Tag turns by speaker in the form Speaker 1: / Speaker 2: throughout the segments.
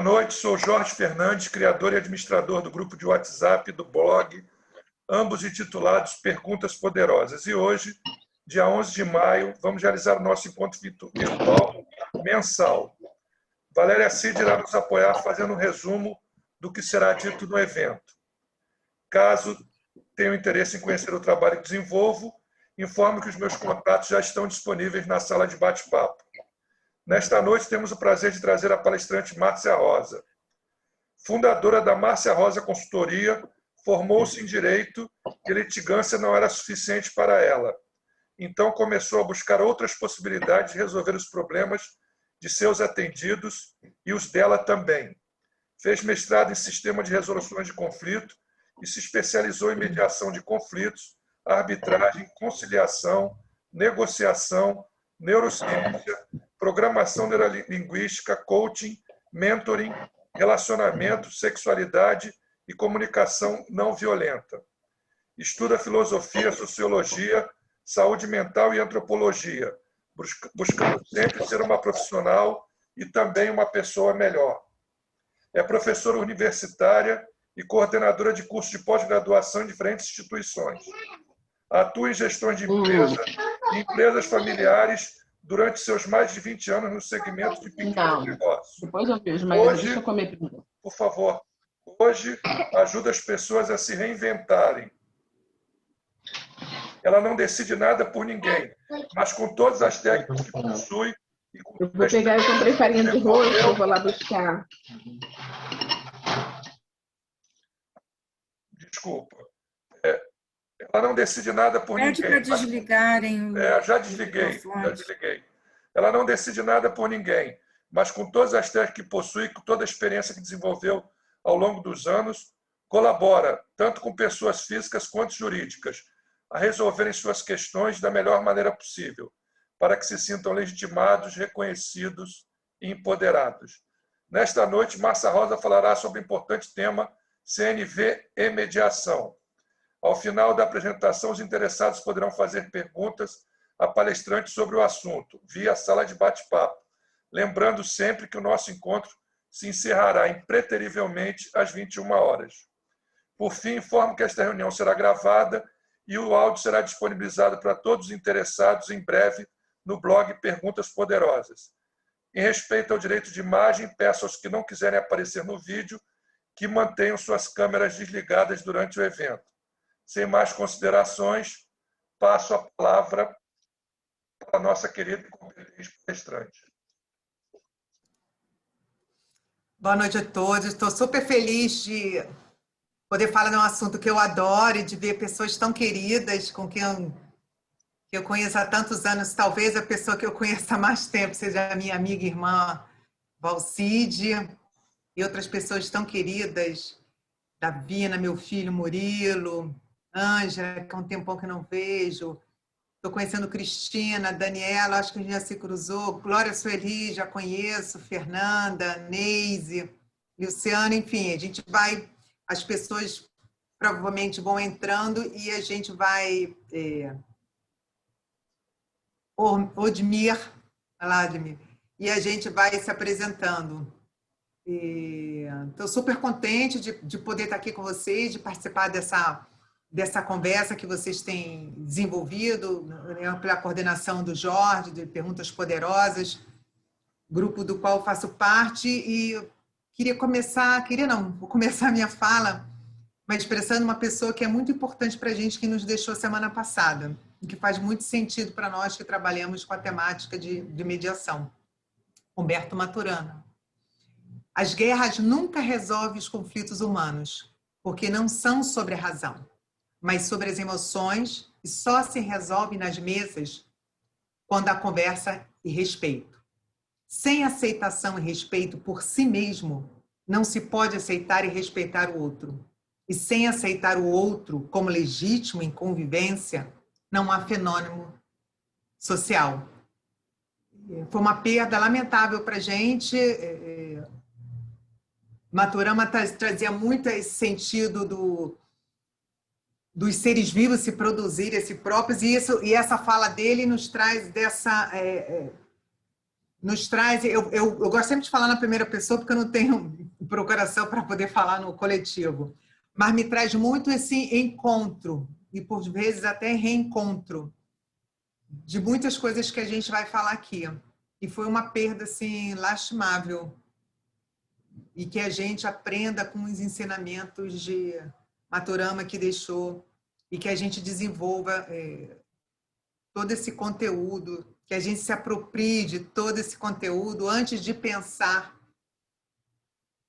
Speaker 1: Boa noite, sou Jorge Fernandes, criador e administrador do grupo de WhatsApp do blog, ambos intitulados Perguntas Poderosas. E hoje, dia 11 de maio, vamos realizar o nosso encontro virtual mensal. Valéria Cid irá nos apoiar fazendo um resumo do que será dito no evento. Caso tenham interesse em conhecer o trabalho que desenvolvo, informo que os meus contatos já estão disponíveis na sala de bate-papo. Nesta noite, temos o prazer de trazer a palestrante Márcia Rosa. Fundadora da Márcia Rosa Consultoria, formou-se em Direito e litigância não era suficiente para ela. Então, começou a buscar outras possibilidades de resolver os problemas de seus atendidos e os dela também. Fez mestrado em Sistema de Resoluções de Conflito e se especializou em mediação de conflitos, arbitragem, conciliação, negociação, neurociência, programação neurolinguística, coaching, mentoring, relacionamento, sexualidade e comunicação não violenta. Estuda filosofia, sociologia, saúde mental e antropologia, buscando sempre ser uma profissional e também uma pessoa melhor. É professora universitária e coordenadora de cursos de pós-graduação em diferentes instituições. Atua em gestões de empresas e empresas familiares durante seus mais de 20 anos no segmento de pequenos negócios.
Speaker 2: Depois eu vejo, mas
Speaker 1: Hoje,
Speaker 2: deixa eu comer primeiro.
Speaker 1: por favor, hoje ajuda as pessoas a se reinventarem. Ela não decide nada por ninguém, mas com todas as técnicas que possui e com
Speaker 2: Eu vou pegar, eu comprei farinha de rosto, eu vou lá buscar.
Speaker 1: Desculpa. Ela não decide nada por
Speaker 3: Pede
Speaker 1: ninguém.
Speaker 3: para desligarem o
Speaker 1: Já desliguei. Ela não decide nada por ninguém, mas com todas as técnicas que possui, com toda a experiência que desenvolveu ao longo dos anos, colabora, tanto com pessoas físicas quanto jurídicas, a resolverem suas questões da melhor maneira possível, para que se sintam legitimados, reconhecidos e empoderados. Nesta noite, Márcia Rosa falará sobre o importante tema CNV e mediação. Ao final da apresentação, os interessados poderão fazer perguntas à palestrante sobre o assunto, via sala de bate-papo. Lembrando sempre que o nosso encontro se encerrará impreterivelmente às 21 horas. Por fim, informo que esta reunião será gravada e o áudio será disponibilizado para todos os interessados em breve no blog Perguntas Poderosas. Em respeito ao direito de imagem, peço aos que não quiserem aparecer no vídeo que mantenham suas câmeras desligadas durante o evento. Sem mais considerações, passo a palavra para a nossa querida e competente palestrante.
Speaker 4: Boa noite a todos. Estou super feliz de poder falar de um assunto que eu adoro e de ver pessoas tão queridas com quem eu conheço há tantos anos. Talvez a pessoa que eu conheço há mais tempo seja a minha amiga e irmã Valcide e outras pessoas tão queridas, Davina, meu filho Murilo, Ângela, que há um tempão que não vejo. Estou conhecendo Cristina, Daniela, acho que a gente já se cruzou. Glória Sueli, já conheço. Fernanda, Neise, Luciana, enfim, a gente vai... As pessoas provavelmente vão entrando e a gente vai... Odmir, e a gente vai se apresentando. Estou super contente de poder estar aqui com vocês, de participar dessa conversa que vocês têm desenvolvido, né, pela coordenação do Jorge, de Perguntas Poderosas, grupo do qual faço parte, e vou começar a minha fala, mas expressando uma pessoa que é muito importante para a gente, que nos deixou semana passada, e que faz muito sentido para nós que trabalhamos com a temática de mediação, Humberto Maturana. As guerras nunca resolvem os conflitos humanos, porque não são sobre a razão, mas sobre as emoções, e só se resolve nas mesas quando há conversa e respeito. Sem aceitação e respeito por si mesmo, não se pode aceitar e respeitar o outro. E sem aceitar o outro como legítimo em convivência, não há fenômeno social. Foi uma perda lamentável para a gente. Maturana trazia muito esse sentido dos seres vivos se produzirem a si próprios, e essa fala dele nos traz nos traz... Eu gosto sempre de falar na primeira pessoa, porque eu não tenho procuração para poder falar no coletivo. Mas me traz muito esse encontro, e por vezes até reencontro, de muitas coisas que a gente vai falar aqui. E foi uma perda assim, lastimável. E que a gente aprenda com os ensinamentos de Maturama que deixou, e que a gente desenvolva todo esse conteúdo, que a gente se aproprie de todo esse conteúdo antes de pensar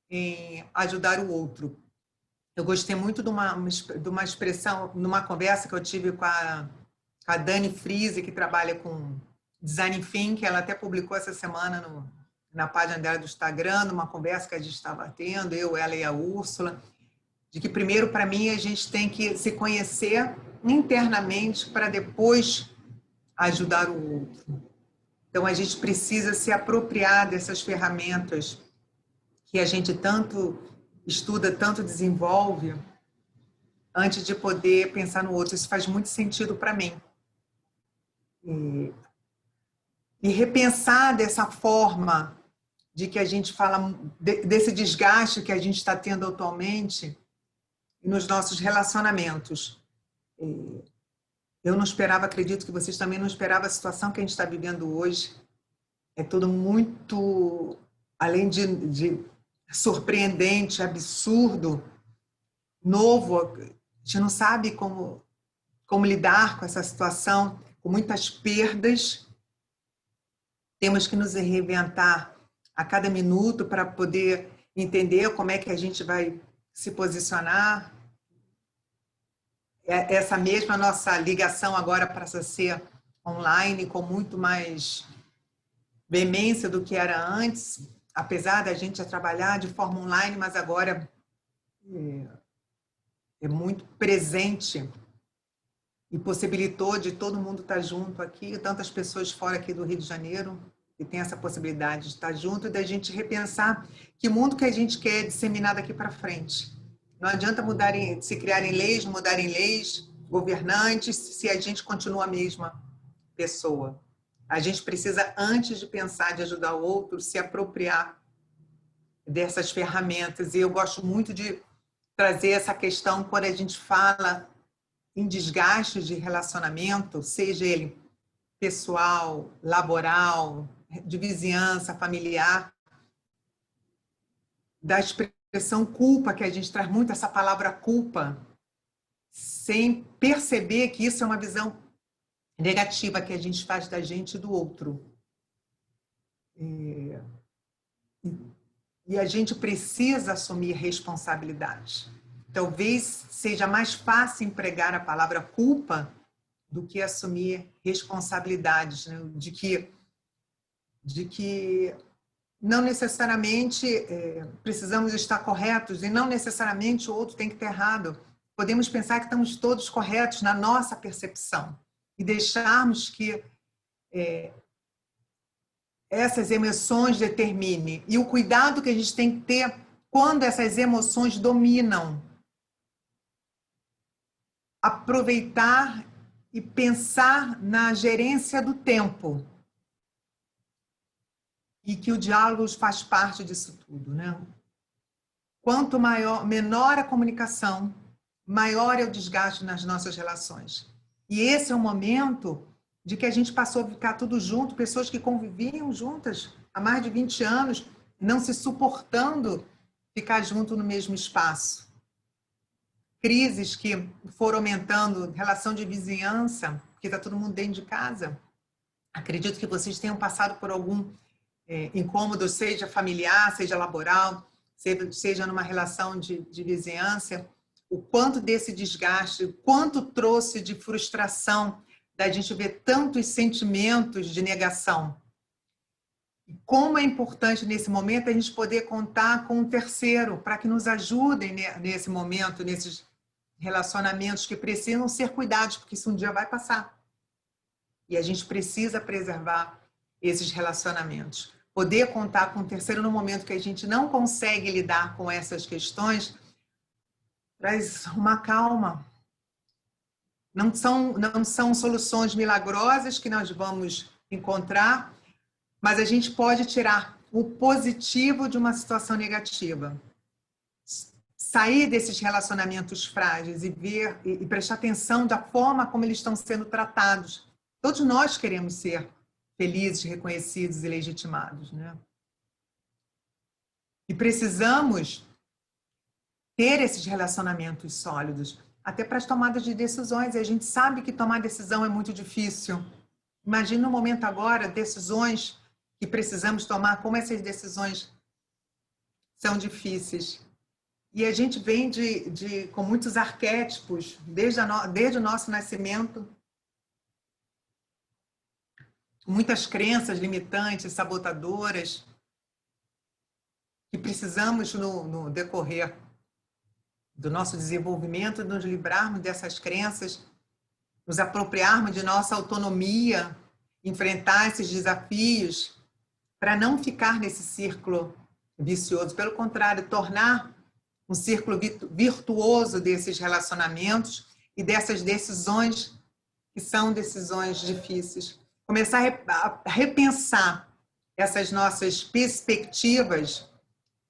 Speaker 4: em ajudar o outro. Eu gostei muito de uma expressão, numa conversa que eu tive com a Dani Friese, que trabalha com Design Thinking, ela até publicou essa semana na página dela do Instagram, numa conversa que a gente estava tendo, eu, ela e a Úrsula, de que primeiro, para mim, a gente tem que se conhecer internamente para depois ajudar o outro. Então, a gente precisa se apropriar dessas ferramentas que a gente tanto estuda, tanto desenvolve, antes de poder pensar no outro. Isso faz muito sentido para mim. E repensar dessa forma de que a gente fala, desse desgaste que a gente está tendo atualmente nos nossos relacionamentos. Eu não esperava, acredito que vocês também não esperavam a situação que a gente está vivendo hoje. É tudo muito, além de surpreendente, absurdo, novo. A gente não sabe como lidar com essa situação, com muitas perdas. Temos que nos reinventar a cada minuto para poder entender como é que a gente vai se posicionar. Essa mesma nossa ligação agora passa a ser online, com muito mais veemência do que era antes, apesar da gente já trabalhar de forma online, mas agora é muito presente e possibilitou de todo mundo estar junto aqui, tantas pessoas fora aqui do Rio de Janeiro, que tem essa possibilidade de estar junto e da gente repensar que mundo que a gente quer disseminar daqui para frente. Não adianta se criarem leis, mudarem leis, governantes, se a gente continua a mesma pessoa. A gente precisa, antes de pensar de ajudar o outro, se apropriar dessas ferramentas. E eu gosto muito de trazer essa questão quando a gente fala em desgaste de relacionamento, seja ele pessoal, laboral, de vizinhança, familiar, da expressão culpa, que a gente traz muito essa palavra culpa, sem perceber que isso é uma visão negativa que a gente faz da gente e do outro. E a gente precisa assumir responsabilidade. Talvez seja mais fácil empregar a palavra culpa do que assumir responsabilidades, né? de que não necessariamente precisamos estar corretos e não necessariamente o outro tem que estar errado. Podemos pensar que estamos todos corretos na nossa percepção e deixarmos que essas emoções determinem. E o cuidado que a gente tem que ter quando essas emoções dominam. Aproveitar e pensar na gerência do tempo. E que o diálogo faz parte disso tudo, né? Quanto menor a comunicação, maior é o desgaste nas nossas relações. E esse é o momento de que a gente passou a ficar tudo junto, pessoas que conviviam juntas há mais de 20 anos, não se suportando ficar junto no mesmo espaço. Crises que foram aumentando, relação de vizinhança, porque está todo mundo dentro de casa. Acredito que vocês tenham passado por algum incômodo, seja familiar, seja laboral, seja numa relação de vizinhança, o quanto desse desgaste, o quanto trouxe de frustração da gente ver tantos sentimentos de negação. E como é importante nesse momento a gente poder contar com um terceiro para que nos ajudem nesse momento, nesses relacionamentos que precisam ser cuidados, porque isso um dia vai passar. E a gente precisa preservar esses relacionamentos. Poder contar com um terceiro no momento que a gente não consegue lidar com essas questões traz uma calma. Não são soluções milagrosas que nós vamos encontrar, mas a gente pode tirar o positivo de uma situação negativa. Sair desses relacionamentos frágeis e ver e prestar atenção da forma como eles estão sendo tratados. Todos nós queremos ser felizes, reconhecidos e legitimados, né? E precisamos ter esses relacionamentos sólidos, até para as tomadas de decisões. E a gente sabe que tomar decisão é muito difícil. Imagina no momento agora, decisões que precisamos tomar, como essas decisões são difíceis. E a gente vem com muitos arquétipos, desde o nosso nascimento, muitas crenças limitantes, sabotadoras, que precisamos, no decorrer do nosso desenvolvimento, nos livrarmos dessas crenças, nos apropriarmos de nossa autonomia, enfrentar esses desafios, para não ficar nesse círculo vicioso. Pelo contrário, tornar um círculo virtuoso desses relacionamentos e dessas decisões que são decisões difíceis. Começar a repensar essas nossas perspectivas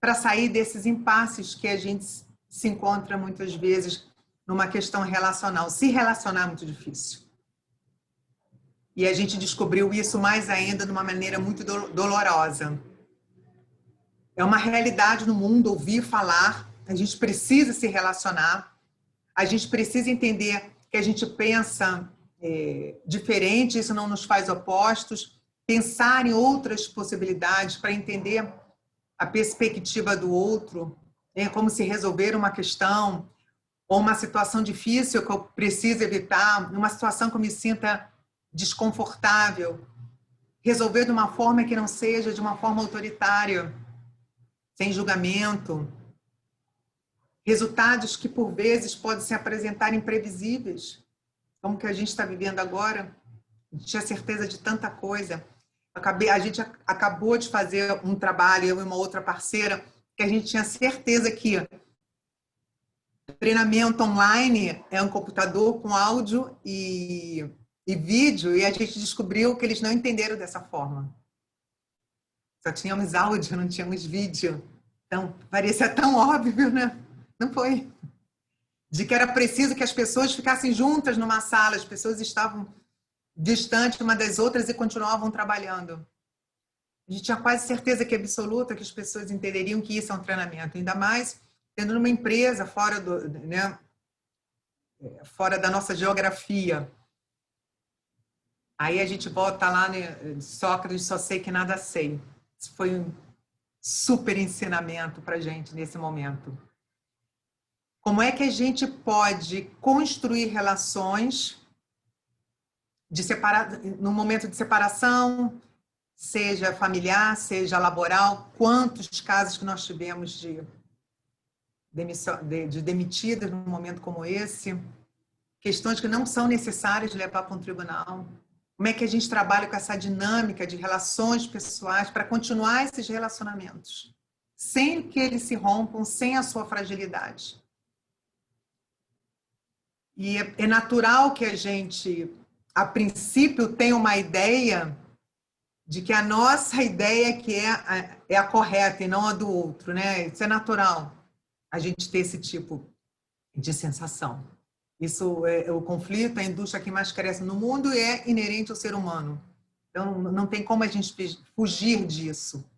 Speaker 4: para sair desses impasses que a gente se encontra muitas vezes numa questão relacional. Se relacionar é muito difícil. E a gente descobriu isso mais ainda de uma maneira muito dolorosa. É uma realidade no mundo ouvir falar. A gente precisa se relacionar, a gente precisa entender que a gente pensa diferente, isso não nos faz opostos, pensar em outras possibilidades para entender a perspectiva do outro, como se resolver uma questão ou uma situação difícil que eu preciso evitar, uma situação que eu me sinta desconfortável, resolver de uma forma que não seja de uma forma autoritária, sem julgamento. Resultados que, por vezes, podem se apresentar imprevisíveis, como que a gente está vivendo agora. A gente tinha certeza de tanta coisa. A gente acabou de fazer um trabalho, eu e uma outra parceira, que a gente tinha certeza que treinamento online é um computador com áudio e vídeo, e a gente descobriu que eles não entenderam dessa forma. Só tínhamos áudio, não tínhamos vídeo. Então, parecia tão óbvio, né? Não foi. De que era preciso que as pessoas ficassem juntas numa sala, as pessoas estavam distantes uma das outras e continuavam trabalhando. A gente tinha quase certeza que absoluta que as pessoas entenderiam que isso é um treinamento, ainda mais tendo numa empresa fora da nossa geografia. Aí a gente volta lá, né, Sócrates, só sei que nada sei. Isso foi um super ensinamento para a gente nesse momento. Como é que a gente pode construir relações no momento de separação, seja familiar, seja laboral? Quantos casos que nós tivemos de demitidas num momento como esse? Questões que não são necessárias de levar para um tribunal. Como é que a gente trabalha com essa dinâmica de relações pessoais para continuar esses relacionamentos, sem que eles se rompam, sem a sua fragilidade? E é natural que a gente, a princípio, tenha uma ideia de que a nossa ideia que é a correta e não a do outro, né? Isso é natural, a gente ter esse tipo de sensação. Isso é o conflito, a indústria que mais cresce no mundo é inerente ao ser humano. Então, não tem como a gente fugir disso.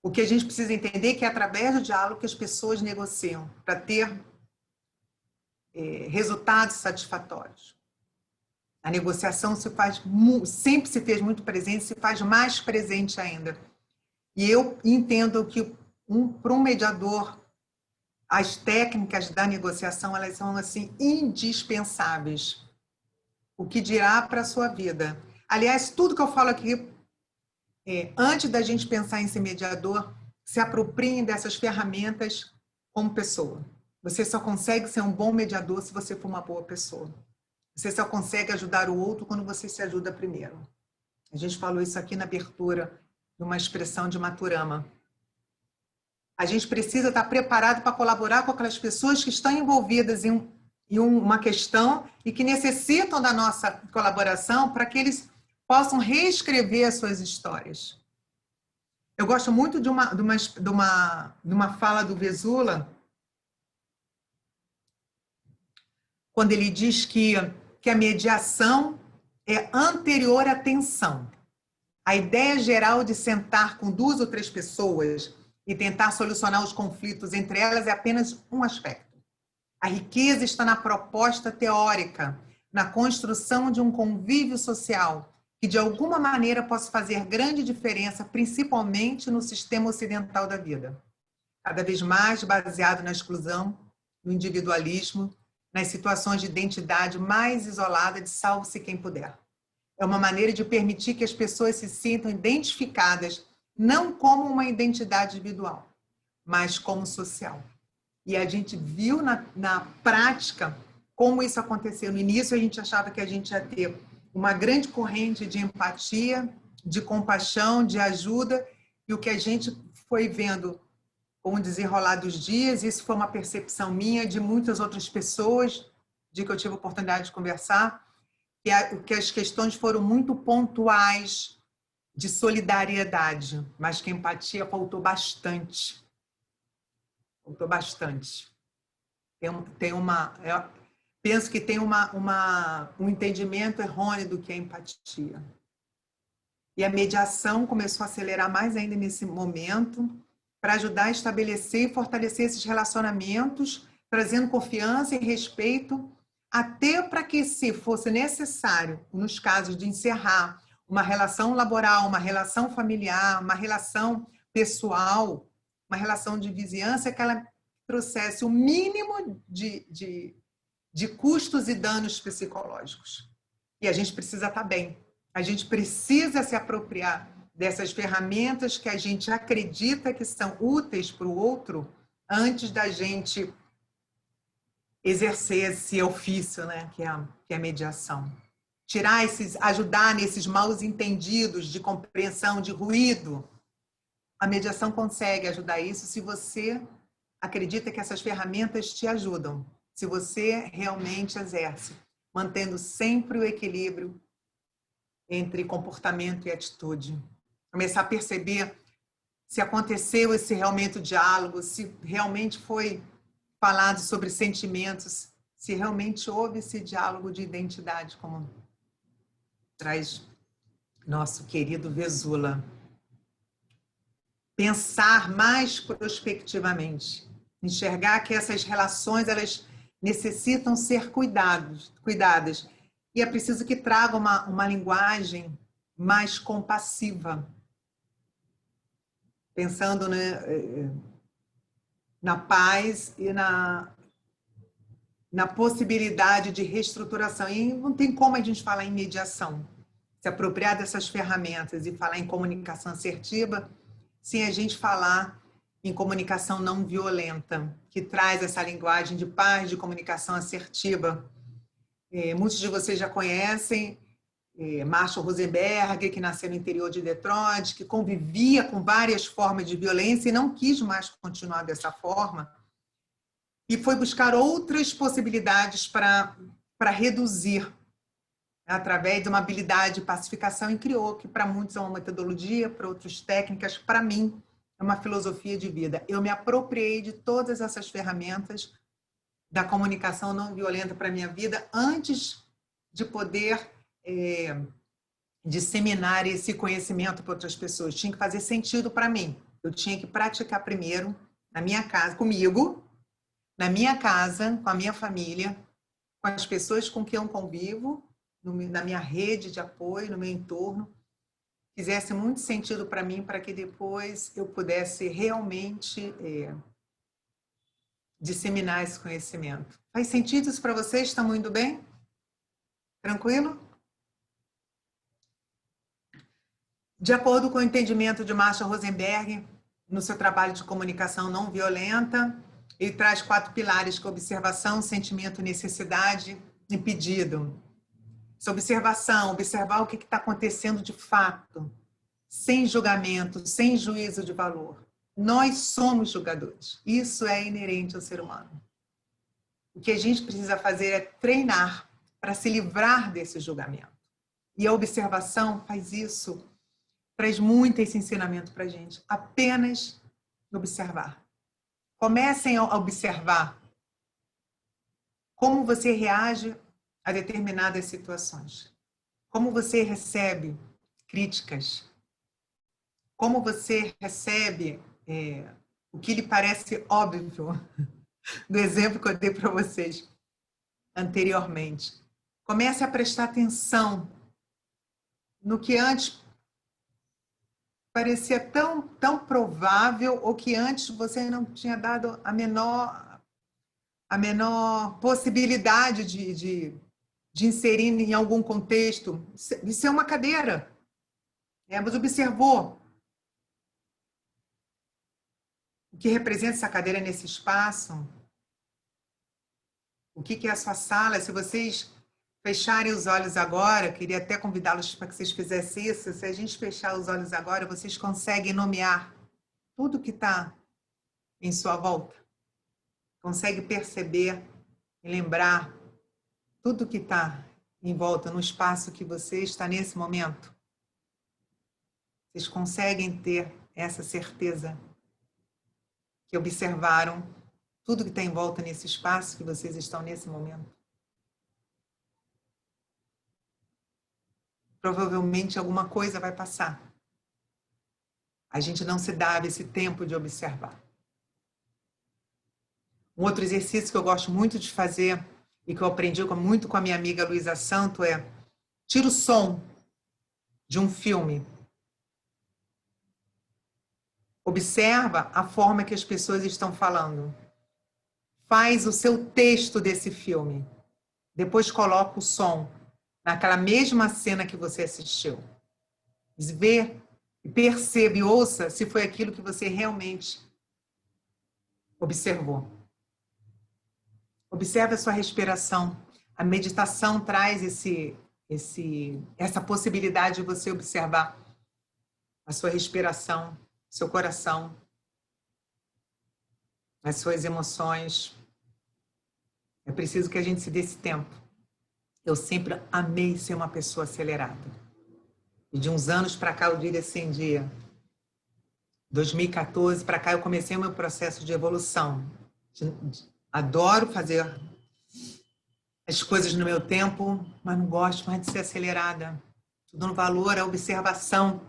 Speaker 4: O que a gente precisa entender é que é através do diálogo que as pessoas negociam para ter resultados satisfatórios. A negociação sempre se fez muito presente, se faz mais presente ainda. E eu entendo que para um mediador, as técnicas da negociação, elas são assim indispensáveis. O que dirá para a sua vida? Aliás, tudo que eu falo aqui, antes da gente pensar em ser mediador, se apropriem dessas ferramentas como pessoa. Você só consegue ser um bom mediador se você for uma boa pessoa. Você só consegue ajudar o outro quando você se ajuda primeiro. A gente falou isso aqui na abertura de uma expressão de Maturama. A gente precisa estar preparado para colaborar com aquelas pessoas que estão envolvidas em uma questão e que necessitam da nossa colaboração para que eles possam reescrever as suas histórias. Eu gosto muito de uma fala do Vesula, quando ele diz que a mediação é anterior à tensão. A ideia geral de sentar com 2 ou 3 pessoas e tentar solucionar os conflitos entre elas é apenas um aspecto. A riqueza está na proposta teórica, na construção de um convívio social que, de alguma maneira, possa fazer grande diferença, principalmente no sistema ocidental da vida. Cada vez mais baseado na exclusão, no individualismo, nas situações de identidade mais isolada de salve-se quem puder. É uma maneira de permitir que as pessoas se sintam identificadas não como uma identidade individual, mas como social. E a gente viu na prática como isso aconteceu. No início, a gente achava que a gente ia ter uma grande corrente de empatia, de compaixão, de ajuda, e o que a gente foi vendo com o desenrolar dos dias, isso foi uma percepção minha, de muitas outras pessoas, de que eu tive a oportunidade de conversar, que as questões foram muito pontuais de solidariedade, mas que a empatia faltou bastante. Faltou bastante. Penso que tem um entendimento errôneo do que é empatia. E a mediação começou a acelerar mais ainda nesse momento, para ajudar a estabelecer e fortalecer esses relacionamentos, trazendo confiança e respeito, até para que, se fosse necessário, nos casos de encerrar uma relação laboral, uma relação familiar, uma relação pessoal, uma relação de vizinhança, que ela trouxesse o mínimo de custos e danos psicológicos. E a gente precisa estar bem. A gente precisa se apropriar dessas ferramentas que a gente acredita que são úteis para o outro antes da gente exercer esse ofício, né, que é a mediação. Ajudar nesses maus entendidos de compreensão, de ruído. A mediação consegue ajudar isso se você acredita que essas ferramentas te ajudam, se você realmente exerce, mantendo sempre o equilíbrio entre comportamento e atitude. Começar a perceber se aconteceu esse realmente diálogo, se realmente foi falado sobre sentimentos, se realmente houve esse diálogo de identidade, como traz nosso querido Vesula. Pensar mais prospectivamente, enxergar que essas relações elas necessitam ser cuidadas, e é preciso que traga uma linguagem mais compassiva, pensando, né, na paz e na possibilidade de reestruturação. E não tem como a gente falar em mediação, se apropriar dessas ferramentas e falar em comunicação assertiva, sem a gente falar em comunicação não violenta, que traz essa linguagem de paz, de comunicação assertiva. Muitos de vocês já conhecem Marshall Rosenberg, que nasceu no interior de Detroit, que convivia com várias formas de violência e não quis mais continuar dessa forma, e foi buscar outras possibilidades para reduzir, através de uma habilidade de pacificação, e criou, que para muitos é uma metodologia, para outros técnicas, para mim é uma filosofia de vida. Eu me apropriei de todas essas ferramentas da comunicação não violenta para a minha vida antes de poder disseminar esse conhecimento para outras pessoas. Tinha que fazer sentido para mim. Eu tinha que praticar primeiro na minha casa, comigo, na minha casa, com a minha família, com as pessoas com quem eu convivo, na minha rede de apoio, no meu entorno, fizesse muito sentido para mim, para que depois eu pudesse realmente disseminar esse conhecimento. Faz sentido isso para vocês? Estão indo bem? Tranquilo? De acordo com o entendimento de Marshall Rosenberg, no seu trabalho de comunicação não violenta, ele traz 4 pilares, que é observação, sentimento, necessidade e pedido. Essa observação, observar o que está acontecendo de fato, sem julgamento, sem juízo de valor. Nós somos julgadores. Isso é inerente ao ser humano. O que a gente precisa fazer é treinar para se livrar desse julgamento. E a observação faz isso, traz muito esse ensinamento para a gente. Apenas observar. Comecem a observar como você reage a determinadas situações. Como você recebe críticas. Como você recebe o que lhe parece óbvio, do exemplo que eu dei para vocês anteriormente. Comece a prestar atenção no que antes parecia tão provável ou que antes você não tinha dado a menor possibilidade de inserir em algum contexto. Isso é uma cadeira. Você observou o que representa essa cadeira nesse espaço? O que é a sua sala? Se vocês fecharem os olhos agora, queria até convidá-los para que vocês fizessem isso. Se a gente fechar os olhos agora, vocês conseguem nomear tudo que está em sua volta? Consegue perceber e lembrar tudo que está em volta, no espaço que você está nesse momento? Vocês conseguem ter essa certeza que observaram tudo que está em volta nesse espaço que vocês estão nesse momento? Provavelmente alguma coisa vai passar. A gente não se dava esse tempo de observar. Um outro exercício que eu gosto muito de fazer e que eu aprendi muito com a minha amiga Luísa Santo é: tira o som de um filme. Observa a forma que as pessoas estão falando. Faz o seu texto desse filme. Depois coloca o som naquela mesma cena que você assistiu. Vê, perceba e ouça se foi aquilo que você realmente observou. Observe a sua respiração. A meditação traz essa possibilidade de você observar a sua respiração, seu coração, as suas emoções. É preciso que a gente se dê esse tempo. Eu sempre amei ser uma pessoa acelerada. E de uns anos para cá, eu diria assim, de 2014 para cá, eu comecei o meu processo de evolução. Adoro fazer as coisas no meu tempo, mas não gosto mais de ser acelerada. Estou dando valor à observação.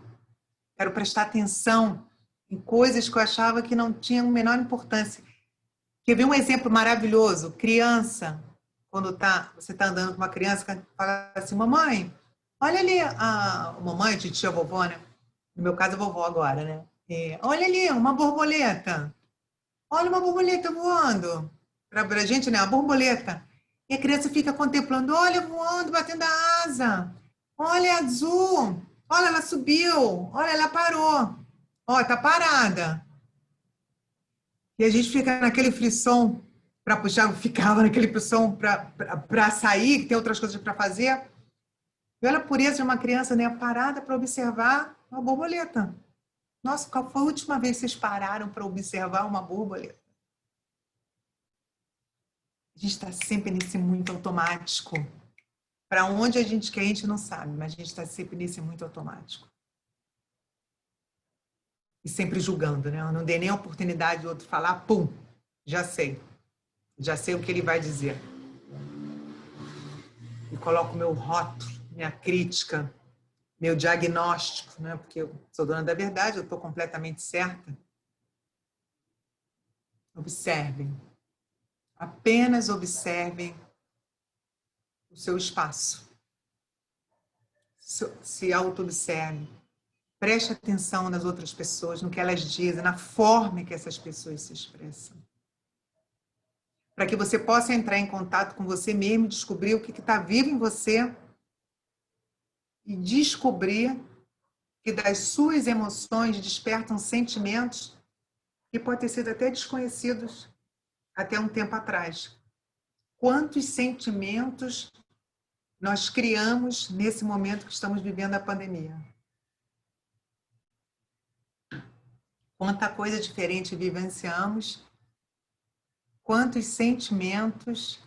Speaker 4: Quero prestar atenção em coisas que eu achava que não tinham a menor importância. Quer ver um exemplo maravilhoso? Criança, quando você está andando com uma criança, fala assim: mamãe, olha ali, a mamãe, titia, vovó, né? No meu caso, a vovó agora, né? Olha ali, uma borboleta. Olha uma borboleta voando. Para a gente, né? A borboleta. E a criança fica contemplando: olha, voando, batendo a asa. Olha, é azul. Olha, ela subiu. Olha, ela parou. Ó, tá parada. E a gente fica naquele frisson para puxar, ficava naquele frisson para sair, que tem outras coisas para fazer. E olha a pureza de uma criança, né? Parada para observar uma borboleta. Nossa, qual foi a última vez que vocês pararam para observar uma borboleta? A gente está sempre nesse muito automático. Para onde a gente quer, a gente não sabe, mas a gente está sempre nesse muito automático. E sempre julgando, né? Eu não dei nem a oportunidade do outro falar, pum, já sei. Já sei o que ele vai dizer. E coloco meu rótulo, minha crítica, meu diagnóstico, né? Porque eu sou dona da verdade, eu estou completamente certa. Observem. Apenas observem o seu espaço. Se auto-observe. Preste atenção nas outras pessoas, no que elas dizem, na forma que essas pessoas se expressam. Para que você possa entrar em contato com você mesmo, descobrir o que está vivo em você e descobrir que das suas emoções despertam sentimentos que podem ter sido até desconhecidos até um tempo atrás. Quantos sentimentos nós criamos nesse momento que estamos vivendo a pandemia? Quanta coisa diferente vivenciamos, quantos sentimentos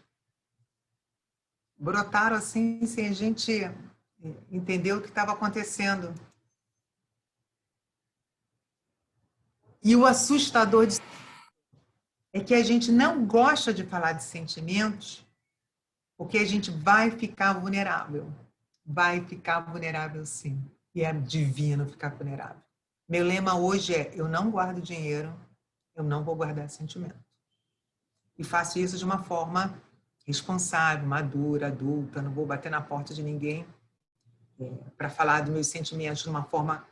Speaker 4: brotaram assim sem a gente entender o que estava acontecendo. E o assustador é que a gente não gosta de falar de sentimentos porque a gente vai ficar vulnerável. Vai ficar vulnerável, sim. E é divino ficar vulnerável. Meu lema hoje é: eu não guardo dinheiro, eu não vou guardar sentimento. E faço isso de uma forma responsável, madura, adulta, não vou bater na porta de ninguém para falar dos meus sentimentos de uma forma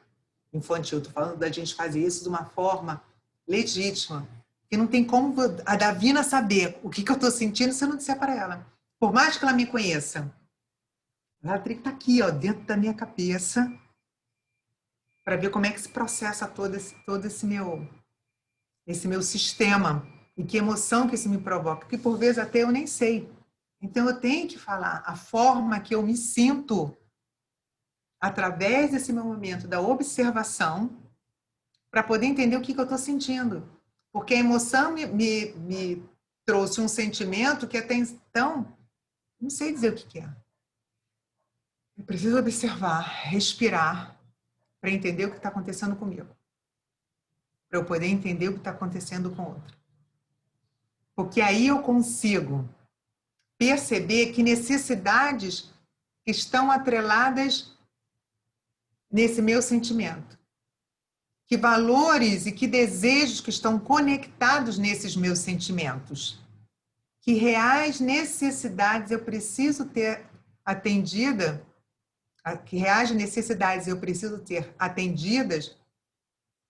Speaker 4: infantil. Estou falando da gente fazer isso de uma forma legítima, que não tem como a Davina saber o que eu estou sentindo se eu não disser para ela. Por mais que ela me conheça, ela tem que estar aqui, ó, dentro da minha cabeça, para ver como é que se processa todo esse meu sistema e que emoção que isso me provoca, que por vezes até eu nem sei. Então eu tenho que falar a forma que eu me sinto através desse meu momento da observação para poder entender o que eu estou sentindo. Porque a emoção me trouxe um sentimento que até então não sei dizer o que é. Eu preciso observar, respirar, para entender o que está acontecendo comigo. Para eu poder entender o que está acontecendo com o outro. Porque aí eu consigo perceber que necessidades estão atreladas nesse meu sentimento. Que valores e que desejos que estão conectados nesses meus sentimentos. Que reais necessidades eu preciso ter atendida, que reais necessidades eu preciso ter atendidas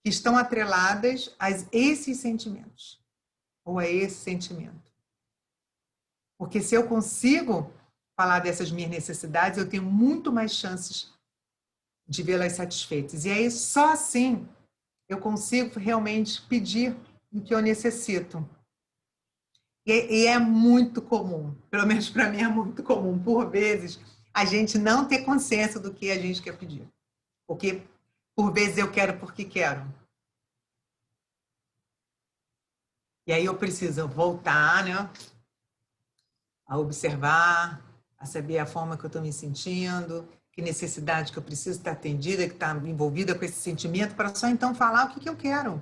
Speaker 4: que estão atreladas a esses sentimentos, ou a esse sentimento. Porque se eu consigo falar dessas minhas necessidades, eu tenho muito mais chances de vê-las satisfeitas. E aí, só assim, eu consigo realmente pedir o que eu necessito. E é muito comum, pelo menos para mim é muito comum, por vezes, a gente não ter consciência do que a gente quer pedir. Porque, por vezes, eu quero porque quero. E aí eu preciso voltar, né, a observar, a saber a forma que eu estou me sentindo, que necessidade que eu preciso estar atendida, que está envolvida com esse sentimento, para só então falar o que eu quero.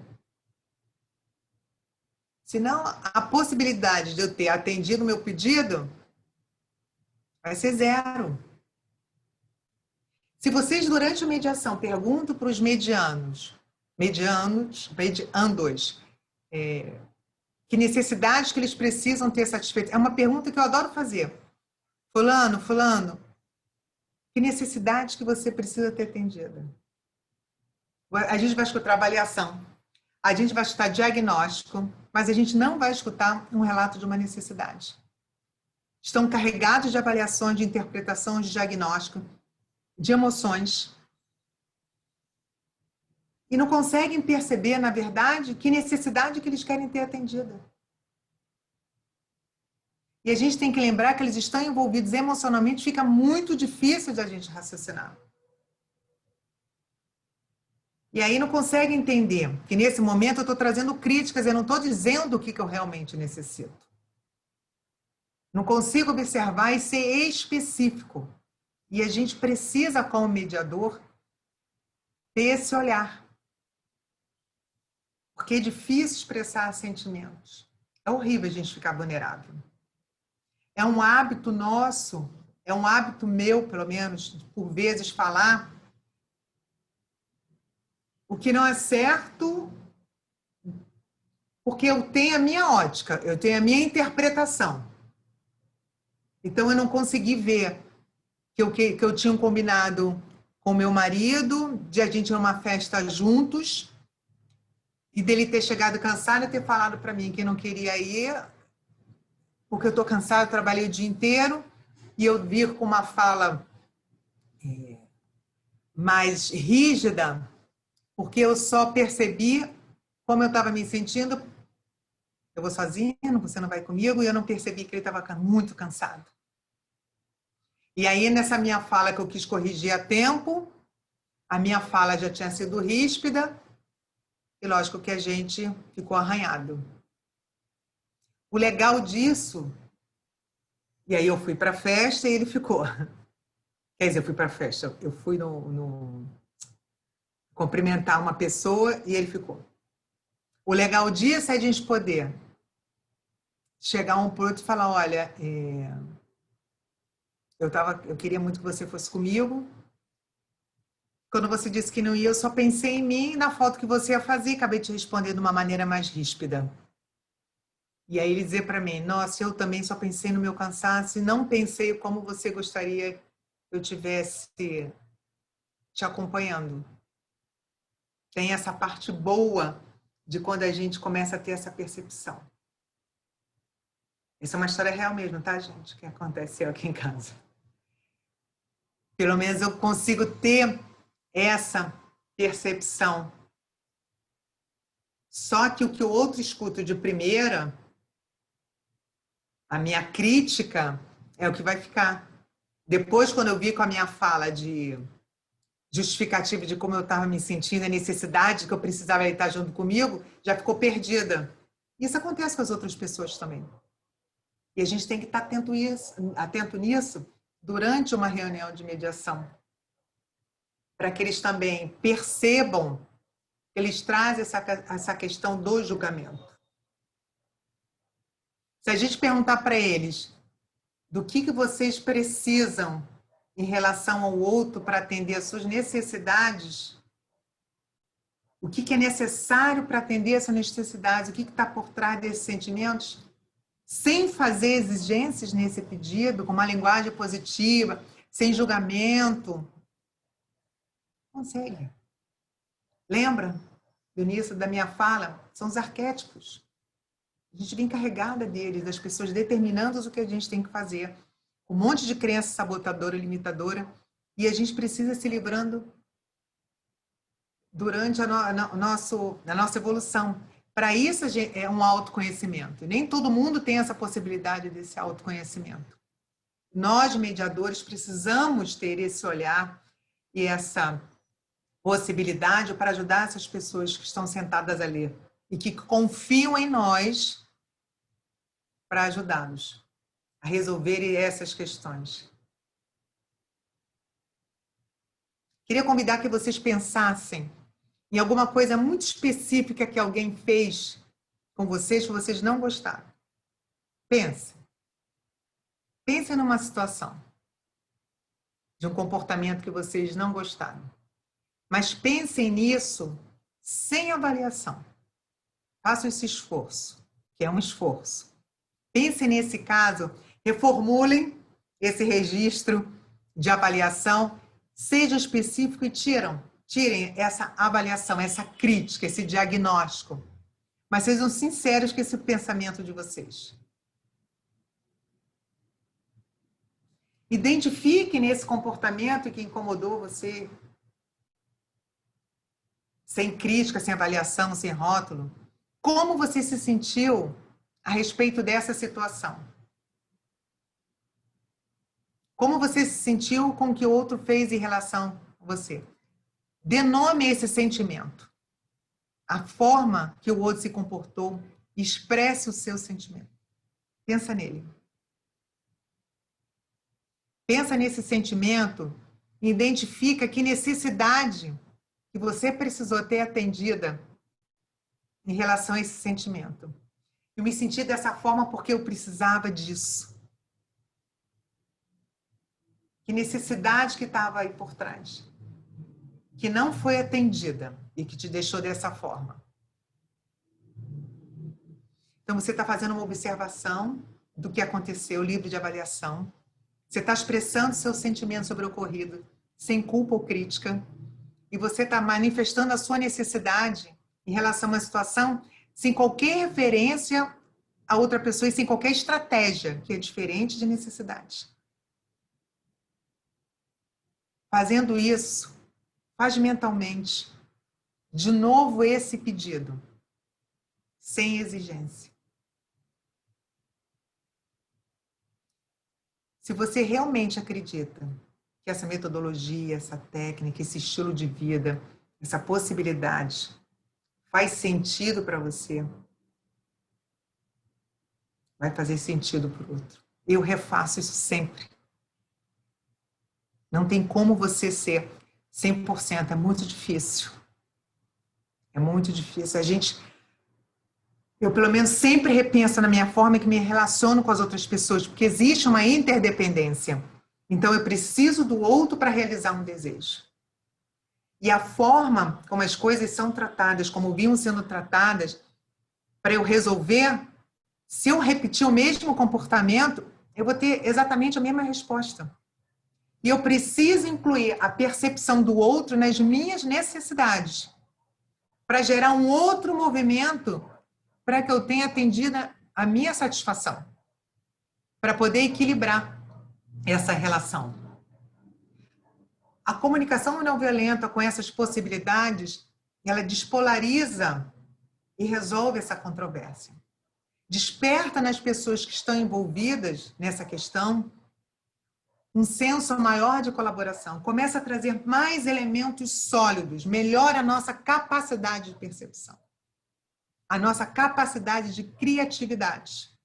Speaker 4: Senão, a possibilidade de eu ter atendido o meu pedido vai ser zero. Se vocês, durante a mediação, perguntam para os mediandos, que necessidades que eles precisam ter satisfeitas, é uma pergunta que eu adoro fazer. Fulano, que necessidades que você precisa ter atendida? A gente vai escutar avaliação, a gente vai escutar diagnóstico, mas a gente não vai escutar um relato de uma necessidade. Estão carregados de avaliações, de interpretação, de diagnóstico, de emoções. E não conseguem perceber, na verdade, que necessidade que eles querem ter atendida. E a gente tem que lembrar que eles estão envolvidos emocionalmente, fica muito difícil de a gente raciocinar. E aí não consegue entender que nesse momento eu estou trazendo críticas, eu não estou dizendo o que eu realmente necessito. Não consigo observar e ser específico. E a gente precisa, como mediador, ter esse olhar. Porque é difícil expressar sentimentos. É horrível a gente ficar vulnerável. É um hábito nosso, é um hábito meu, pelo menos, por vezes, falar o que não é certo, porque eu tenho a minha ótica, eu tenho a minha interpretação. Então, eu não consegui ver que eu tinha combinado com meu marido, de a gente ir numa festa juntos, e dele ter chegado cansado e ter falado para mim que não queria ir, porque eu estou cansado, trabalhei o dia inteiro, e eu vir com uma fala mais rígida, porque eu só percebi como eu estava me sentindo. Eu vou sozinha, você não vai comigo, e eu não percebi que ele estava muito cansado. E aí, nessa minha fala que eu quis corrigir a tempo, a minha fala já tinha sido ríspida, e lógico que a gente ficou arranhado. O legal disso, e aí eu fui para a festa e ele ficou. Quer dizer, eu fui para a festa. Eu fui cumprimentar uma pessoa e ele ficou. O legal disso é de a gente poder chegar um para o outro e falar, olha, eu queria muito que você fosse comigo. Quando você disse que não ia, eu só pensei em mim e na foto que você ia fazer e acabei te respondendo de uma maneira mais ríspida. E aí ele dizer para mim, nossa, eu também só pensei no meu cansaço e não pensei como você gostaria que eu tivesse te acompanhando. Tem essa parte boa de quando a gente começa a ter essa percepção. Isso é uma história real mesmo, tá, gente? Que aconteceu aqui em casa. Pelo menos eu consigo ter essa percepção. Só que o que o outro escuta de primeira, a minha crítica, é o que vai ficar. Depois, quando eu vi com a minha fala de justificativa de como eu estava me sentindo, a necessidade que eu precisava ele estar junto comigo, já ficou perdida. Isso acontece com as outras pessoas também. E a gente tem que estar atento nisso durante uma reunião de mediação, para que eles também percebam que eles trazem essa questão do julgamento. Se a gente perguntar para eles do que vocês precisam em relação ao outro para atender às suas necessidades, o que é necessário para atender essas necessidades, o que está por trás desses sentimentos, sem fazer exigências nesse pedido, com uma linguagem positiva, sem julgamento, consegue. Lembra do início da minha fala? São os arquétipos. A gente vem carregada deles, das pessoas determinando o que a gente tem que fazer. Um monte de crença sabotadora, limitadora, e a gente precisa se livrando durante a nossa evolução. Para isso, é um autoconhecimento. Nem todo mundo tem essa possibilidade desse autoconhecimento. Nós, mediadores, precisamos ter esse olhar e essa possibilidade para ajudar essas pessoas que estão sentadas ali e que confiam em nós para ajudá-los a resolverem essas questões. Queria convidar que vocês pensassem em alguma coisa muito específica que alguém fez com vocês que vocês não gostaram. Pensem. Pensem numa situação de um comportamento que vocês não gostaram. Mas pensem nisso sem avaliação. Façam esse esforço, que é um esforço. Pensem nesse caso, reformulem esse registro de avaliação, sejam específicos e tirem essa avaliação, essa crítica, esse diagnóstico. Mas sejam sinceros com esse pensamento de vocês. Identifique nesse comportamento que incomodou você, sem crítica, sem avaliação, sem rótulo, como você se sentiu a respeito dessa situação? Como você se sentiu com o que o outro fez em relação a você? Dê nome a esse sentimento. A forma que o outro se comportou, expresse o seu sentimento. Pensa nele. Pensa nesse sentimento e identifica que necessidade que você precisou ter atendida em relação a esse sentimento. Eu me senti dessa forma porque eu precisava disso. Que necessidade que estava aí por trás, que não foi atendida e que te deixou dessa forma. Então, você está fazendo uma observação do que aconteceu, livre de avaliação. Você está expressando seu sentimento sobre o ocorrido, sem culpa ou crítica. E você está manifestando a sua necessidade em relação a uma situação sem qualquer referência a outra pessoa e sem qualquer estratégia, que é diferente de necessidade. Fazendo isso, faz mentalmente de novo esse pedido, sem exigência. Se você realmente acredita que essa metodologia, essa técnica, esse estilo de vida, essa possibilidade faz sentido para você, vai fazer sentido para o outro. Eu refaço isso sempre. Não tem como você ser 100%, é muito difícil. É muito difícil. Eu pelo menos sempre repenso na minha forma que me relaciono com as outras pessoas, porque existe uma interdependência. Então eu preciso do outro para realizar um desejo. E a forma como as coisas são tratadas, como vinham sendo tratadas, para eu resolver, se eu repetir o mesmo comportamento, eu vou ter exatamente a mesma resposta. E eu preciso incluir a percepção do outro nas minhas necessidades, para gerar um outro movimento, para que eu tenha atendido a minha satisfação, para poder equilibrar essa relação. A comunicação não violenta com essas possibilidades, ela despolariza e resolve essa controvérsia. Desperta nas pessoas que estão envolvidas nessa questão um senso maior de colaboração, começa a trazer mais elementos sólidos, melhora a nossa capacidade de percepção, a nossa capacidade de criatividade,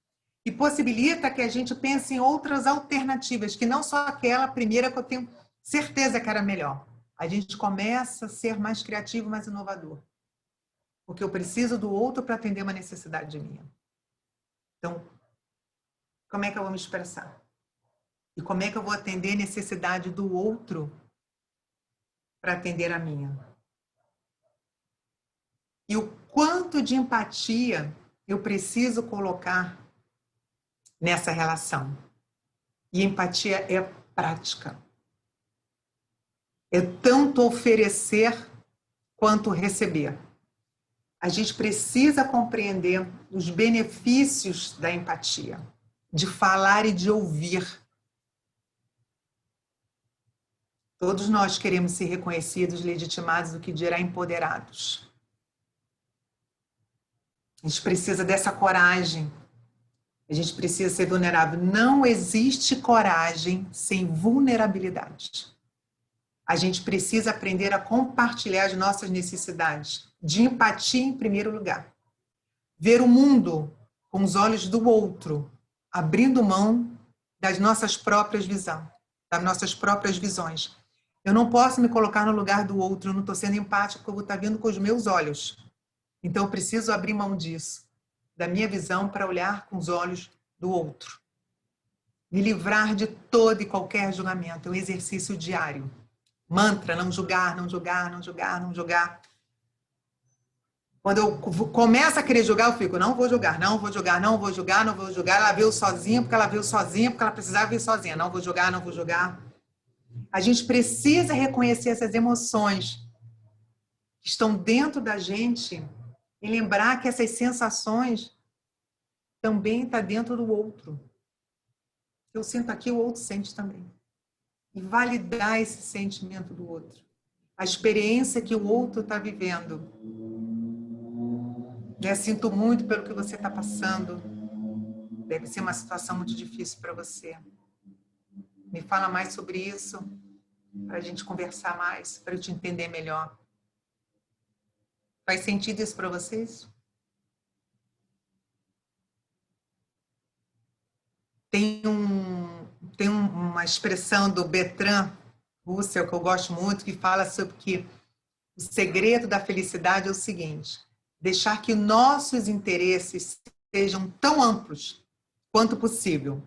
Speaker 4: e possibilita que a gente pense em outras alternativas, que não só aquela primeira que eu tenho certeza que era melhor. A gente começa a ser mais criativo, mais inovador, porque eu preciso do outro para atender uma necessidade minha. Então, como é que eu vou me expressar? E como é que eu vou atender a necessidade do outro para atender a minha? E o quanto de empatia eu preciso colocar nessa relação? E empatia é prática. É tanto oferecer quanto receber. A gente precisa compreender os benefícios da empatia, de falar e de ouvir. Todos nós queremos ser reconhecidos, legitimados, o que dirá empoderados. A gente precisa dessa coragem. A gente precisa ser vulnerável. Não existe coragem sem vulnerabilidade. A gente precisa aprender a compartilhar as nossas necessidades, de empatia em primeiro lugar. Ver o mundo com os olhos do outro, abrindo mão das nossas próprias visões, das nossas próprias visões. Eu não posso me colocar no lugar do outro, eu não estou sendo empático, porque eu vou estar vendo com os meus olhos. Então eu preciso abrir mão disso, da minha visão, para olhar com os olhos do outro. Me livrar de todo e qualquer julgamento, é um exercício diário. Mantra, não julgar, não julgar, não julgar, não julgar. Quando eu começo a querer julgar, eu fico, não vou julgar, não vou julgar, não vou julgar, não vou julgar. Ela veio sozinha, porque ela veio sozinha, porque ela precisava vir sozinha. Não vou julgar, não vou julgar. A gente precisa reconhecer essas emoções que estão dentro da gente e lembrar que essas sensações também estão dentro do outro. Eu sinto aqui, o outro sente também. E validar esse sentimento do outro. A experiência que o outro está vivendo. Sinto muito pelo que você está passando. Deve ser uma situação muito difícil para você. Me fala mais sobre isso, para a gente conversar mais, para eu te entender melhor. Faz sentido isso para vocês? Tem uma expressão do Bertrand Russell, que eu gosto muito, que fala sobre que o segredo da felicidade é o seguinte: deixar que nossos interesses sejam tão amplos quanto possível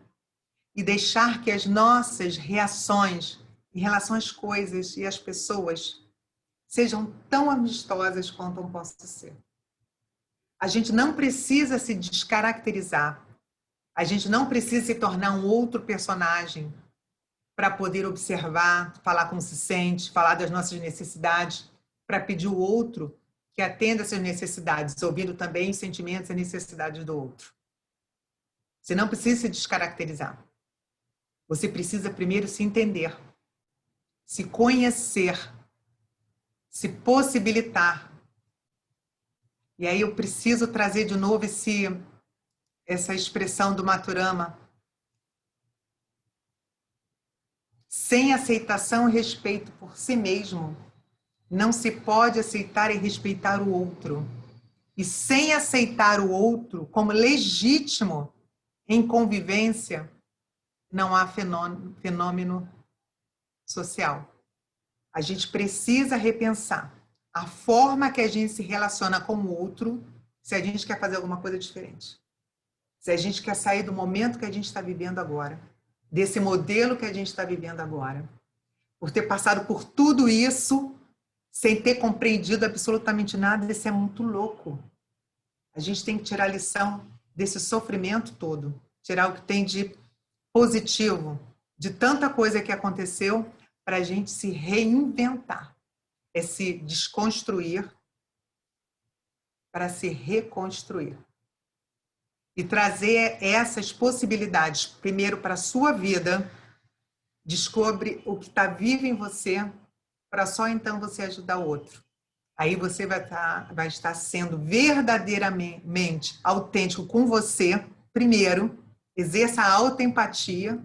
Speaker 4: e deixar que as nossas reações em relação às coisas e às pessoas sejam tão amistosas quanto possam ser. A gente não precisa se descaracterizar. A gente não precisa se tornar um outro personagem para poder observar, falar como se sente, falar das nossas necessidades, para pedir o outro que atenda essas necessidades, ouvindo também os sentimentos e necessidades do outro. Você não precisa se descaracterizar. Você precisa primeiro se entender, se conhecer, se possibilitar. E aí eu preciso trazer de novo essa expressão do Maturama. Sem aceitação e respeito por si mesmo, não se pode aceitar e respeitar o outro. E sem aceitar o outro como legítimo em convivência, não há fenômeno social. A gente precisa repensar a forma que a gente se relaciona com o outro se a gente quer fazer alguma coisa diferente. Se a gente quer sair do momento que a gente está vivendo agora, desse modelo que a gente está vivendo agora, por ter passado por tudo isso, sem ter compreendido absolutamente nada, isso é muito louco. A gente tem que tirar a lição desse sofrimento todo, tirar o que tem de positivo, de tanta coisa que aconteceu, para a gente se reinventar, é se desconstruir para se reconstruir. E trazer essas possibilidades, primeiro para a sua vida, descobre o que está vivo em você, para só então você ajudar o outro. Aí você vai estar sendo verdadeiramente autêntico com você, primeiro, exerça a autoempatia,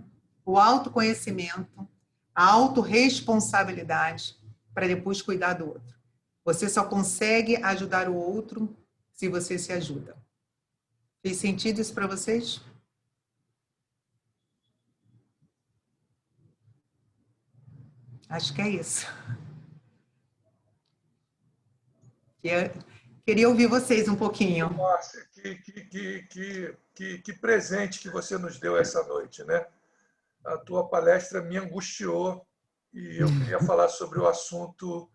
Speaker 4: o autoconhecimento, a autorresponsabilidade, para depois cuidar do outro. Você só consegue ajudar o outro se você se ajuda. Fez sentido isso para vocês? Acho que é isso. Queria ouvir vocês um pouquinho.
Speaker 1: Márcia, que presente que você nos deu essa noite, né? A tua palestra me angustiou e eu queria falar sobre o assunto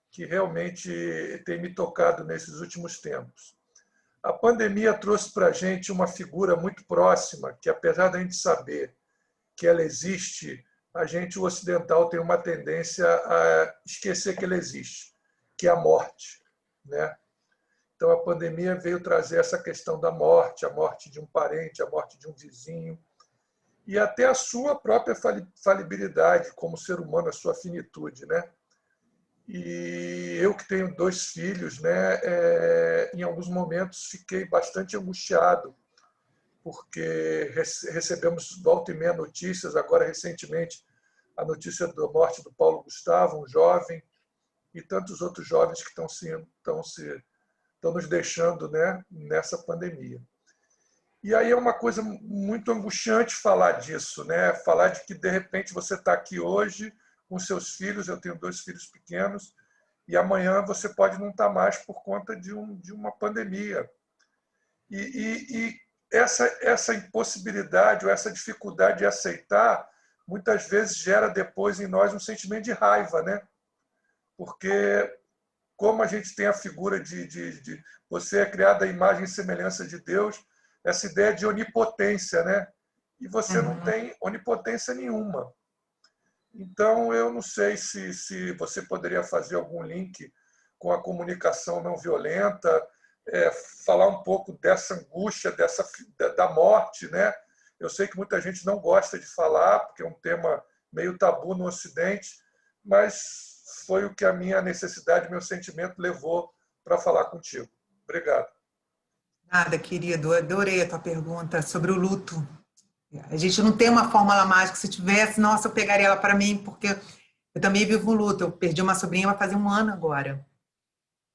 Speaker 1: que realmente tem me tocado nesses últimos tempos. A pandemia trouxe para a gente uma figura muito próxima, que apesar da gente saber que ela existe, a gente, o ocidental, tem uma tendência a esquecer que ela existe, que é a morte, né? Então, a pandemia veio trazer essa questão da morte, a morte de um parente, a morte de um vizinho, e até a sua própria falibilidade como ser humano, a sua finitude, né? E eu que tenho 2 filhos, né, em alguns momentos fiquei bastante angustiado, porque recebemos volta e meia notícias, agora recentemente a notícia da morte do Paulo Gustavo, um jovem, e tantos outros jovens que estão nos deixando, né, nessa pandemia. E aí é uma coisa muito angustiante falar disso, né? Falar de que, de repente, você está aqui hoje com seus filhos, eu tenho 2 filhos pequenos, e amanhã você pode não estar mais por conta de uma pandemia. E essa impossibilidade ou essa dificuldade de aceitar, muitas vezes gera depois em nós um sentimento de raiva, né? Porque como a gente tem a figura de você é criado à imagem e semelhança de Deus, essa ideia de onipotência, né? E você não tem onipotência nenhuma. Então, eu não sei se você poderia fazer algum link com a comunicação não violenta, falar um pouco dessa angústia, da morte, né? Eu sei que muita gente não gosta de falar, porque é um tema meio tabu no Ocidente, mas foi o que a minha necessidade, meu sentimento levou para falar contigo. Obrigado.
Speaker 4: Nada, querido, adorei a tua pergunta sobre o luto. A gente não tem uma fórmula mágica. Se tivesse, nossa, eu pegaria ela para mim, porque eu também vivo um luto. Eu perdi uma sobrinha, vai fazer 1 ano agora.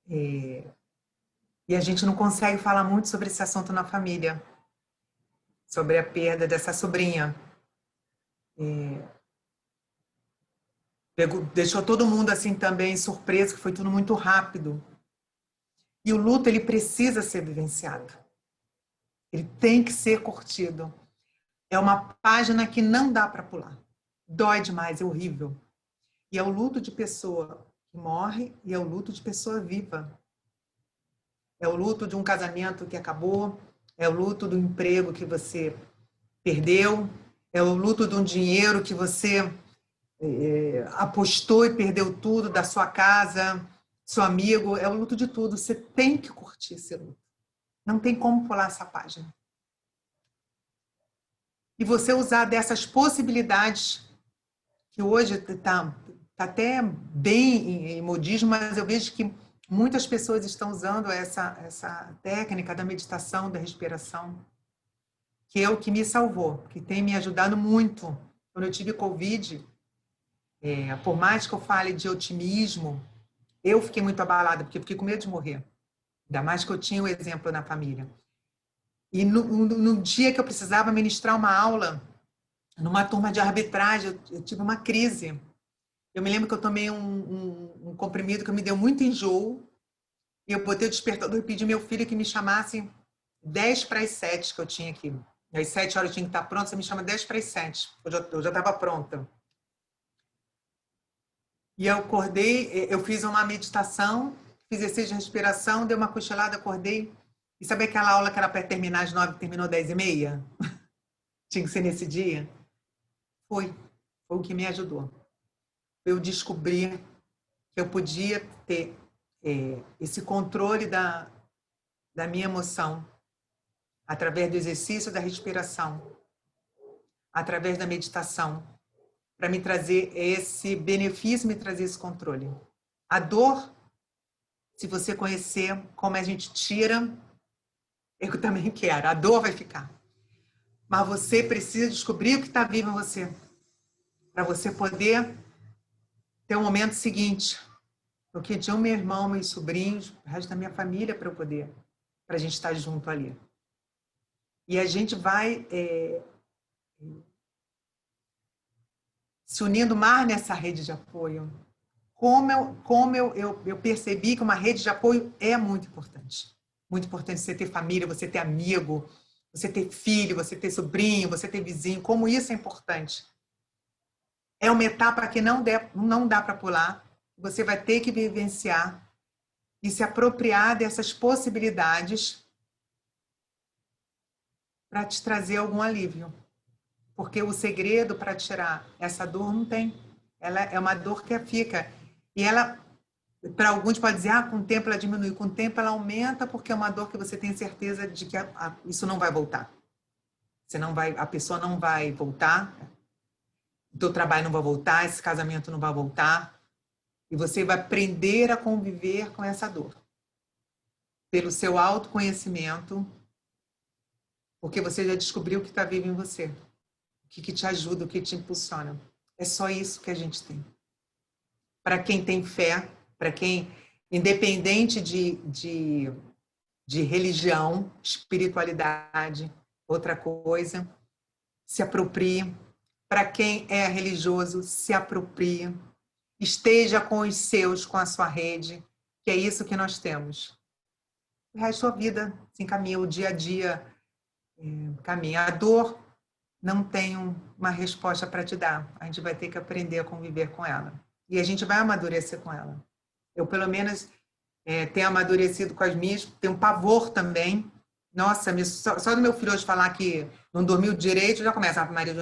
Speaker 4: E a gente não consegue falar muito sobre esse assunto na família, sobre a perda dessa sobrinha. Deixou todo mundo assim também surpreso, que foi tudo muito rápido. E o luto, ele precisa ser vivenciado. Ele tem que ser curtido. É uma página que não dá para pular. Dói demais, é horrível. E é o luto de pessoa que morre e é o luto de pessoa viva. É o luto de um casamento que acabou, é o luto do emprego que você perdeu, é o luto de um dinheiro que você apostou e perdeu tudo, da sua casa, seu amigo, é o luto de tudo. Você tem que curtir esse luto. Não tem como pular essa página. E você usar dessas possibilidades, que hoje está até bem em modismo, mas eu vejo que muitas pessoas estão usando essa técnica da meditação, da respiração, que é o que me salvou, que tem me ajudado muito. Quando eu tive Covid, por mais que eu fale de otimismo, eu fiquei muito abalada, porque eu fiquei com medo de morrer. Ainda mais que eu tinha o exemplo na família. E no dia que eu precisava ministrar uma aula, numa turma de arbitragem, eu tive uma crise. Eu me lembro que eu tomei um comprimido que me deu muito enjoo, e eu botei o despertador e pedi ao meu filho que me chamasse 10 para as 7, que eu tinha aqui. Às 7 horas eu tinha que estar pronta, você me chama 10 para as 7. Eu já estava pronta. E eu acordei, eu fiz uma meditação, fiz exercício de respiração, dei uma cochilada, acordei. E sabe aquela aula que era para terminar às 9, terminou às 10h30? Tinha que ser nesse dia? Foi o que me ajudou. Eu descobri que eu podia ter esse controle da minha emoção através do exercício da respiração, através da meditação, para me trazer esse benefício, me trazer esse controle. A dor, se você conhecer como a gente tira, eu também quero. A dor vai ficar. Mas você precisa descobrir o que está vivo em você, para você poder ter o momento seguinte. Porque tinha o meu irmão, meus sobrinhos, o resto da minha família para a gente estar junto ali. E a gente vai se unindo mais nessa rede de apoio. Como eu percebi que uma rede de apoio é muito importante. Muito importante você ter família, você ter amigo, você ter filho, você ter sobrinho, você ter vizinho. Como isso é importante. É uma etapa que não dá para pular. Você vai ter que vivenciar e se apropriar dessas possibilidades para te trazer algum alívio. Porque o segredo para tirar essa dor não tem. Ela é uma dor que fica. E ela, para alguns, pode dizer, com o tempo ela diminui. Com o tempo ela aumenta, porque é uma dor que você tem certeza de que isso não vai voltar. A pessoa não vai voltar, o teu trabalho não vai voltar, esse casamento não vai voltar. E você vai aprender a conviver com essa dor. Pelo seu autoconhecimento, porque você já descobriu o que está vivo em você. O que te ajuda, o que te impulsiona. É só isso que a gente tem. Para quem tem fé, para quem, independente de religião, espiritualidade, outra coisa, se aproprie. Para quem é religioso, se aproprie. Esteja com os seus, com a sua rede, que é isso que nós temos. O resto da vida se encaminha, o dia a dia caminha. A dor não tem uma resposta para te dar. A gente vai ter que aprender a conviver com ela. E a gente vai amadurecer com ela. Eu, pelo menos, tenho amadurecido com as minhas, tenho um pavor também. Nossa, só do meu filho hoje falar que não dormiu direito, já começa, marido,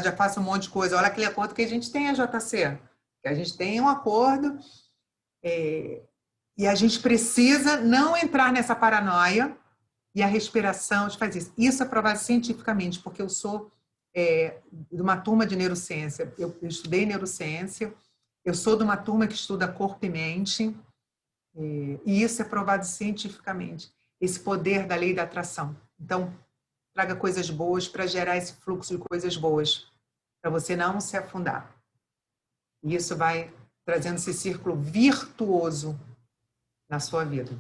Speaker 4: já faço um monte de coisa. Olha aquele acordo que a gente tem, a JC. Que a gente tem um acordo e a gente precisa não entrar nessa paranoia. E a respiração faz isso. Isso é provado cientificamente, porque eu sou de uma turma de neurociência. Eu estudei neurociência, eu sou de uma turma que estuda corpo e mente, e isso é provado cientificamente. Esse poder da lei da atração. Então, traga coisas boas para gerar esse fluxo de coisas boas, para você não se afundar. E isso vai trazendo esse círculo virtuoso na sua vida.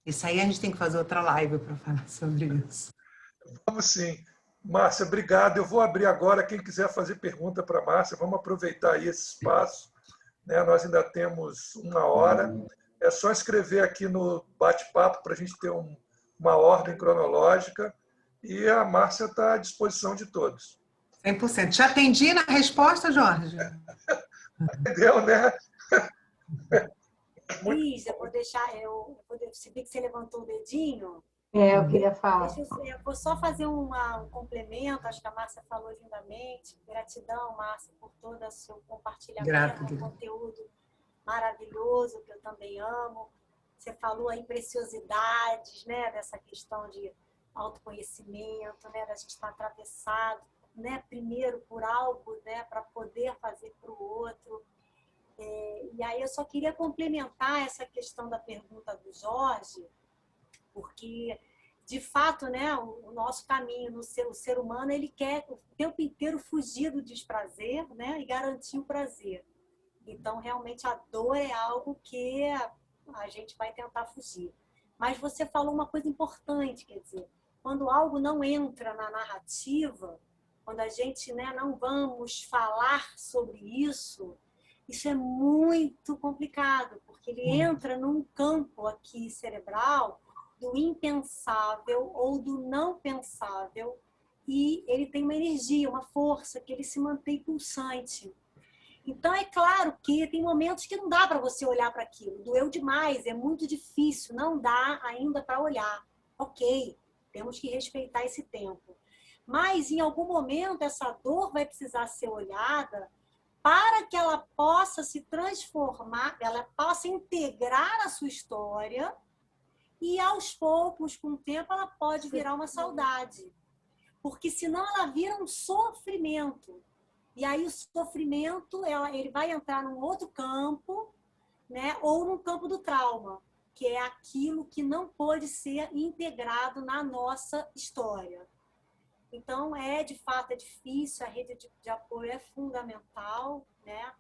Speaker 4: Isso aí a gente tem que fazer outra live para falar sobre isso.
Speaker 1: Vamos sim. Márcia, obrigado. Eu vou abrir agora. Quem quiser fazer pergunta para a Márcia, vamos aproveitar aí esse espaço. Nós ainda temos 1 hora. É só escrever aqui no bate-papo para a gente ter uma ordem cronológica. E a Márcia está à disposição de todos.
Speaker 4: 100%. Te atendi na resposta, Jorge?
Speaker 1: Entendeu, né?
Speaker 3: Luiz, eu vou deixar, se bem que você levantou o dedinho.
Speaker 2: Eu queria falar.
Speaker 3: Eu vou só fazer um complemento, acho que a Márcia falou lindamente. Gratidão, Márcia, por todo o seu compartilhamento, um conteúdo maravilhoso, que eu também amo. Você falou aí preciosidades, né, dessa questão de autoconhecimento, né, da gente estar atravessado, né, primeiro por algo, né, para poder fazer para o outro. E aí eu só queria complementar essa questão da pergunta do Jorge, porque, de fato, né, o nosso caminho, o ser humano, ele quer o tempo inteiro fugir do desprazer, né, e garantir o prazer. Então, realmente, a dor é algo que a gente vai tentar fugir. Mas você falou uma coisa importante, quer dizer, quando algo não entra na narrativa, quando a gente, né, não vamos falar sobre isso, Isso é muito complicado, porque ele entra num campo aqui cerebral do impensável ou do não pensável, e ele tem uma energia, uma força, que ele se mantém pulsante. Então, é claro que tem momentos que não dá para você olhar para aquilo. Doeu demais, é muito difícil, não dá ainda para olhar. Ok, temos que respeitar esse tempo. Mas, em algum momento, essa dor vai precisar ser olhada para que ela possa se transformar, ela possa integrar a sua história e, aos poucos, com o tempo, ela pode virar uma saudade. Porque, senão, ela vira um sofrimento. E aí o sofrimento, ele vai entrar num outro campo, né? Ou num campo do trauma, que é aquilo que não pode ser integrado na nossa história. Então, de fato, é difícil, a rede de apoio é fundamental, né?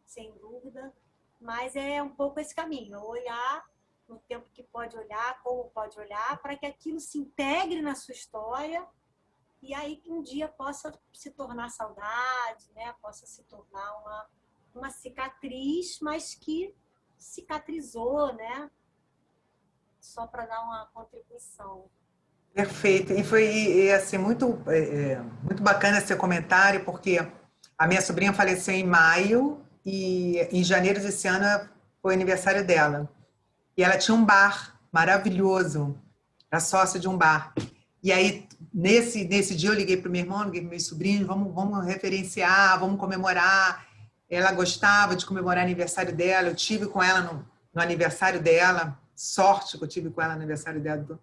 Speaker 3: Sem dúvida, mas é um pouco esse caminho, olhar no tempo que pode olhar, como pode olhar, para que aquilo se integre na sua história, e aí que um dia possa se tornar saudade, né? Possa se tornar uma cicatriz, mas que cicatrizou, né? Só para dar uma contribuição.
Speaker 4: Perfeito. E foi assim, muito bacana esse seu comentário, porque a minha sobrinha faleceu em maio e em janeiro desse ano foi o aniversário dela. E ela tinha um bar maravilhoso, era sócia de um bar. E aí, nesse dia, eu liguei para o meu irmão, liguei para meus sobrinhos, vamos referenciar, vamos comemorar. Ela gostava de comemorar o aniversário dela, eu tive com ela no aniversário dela, sorte que eu tive com ela no aniversário dela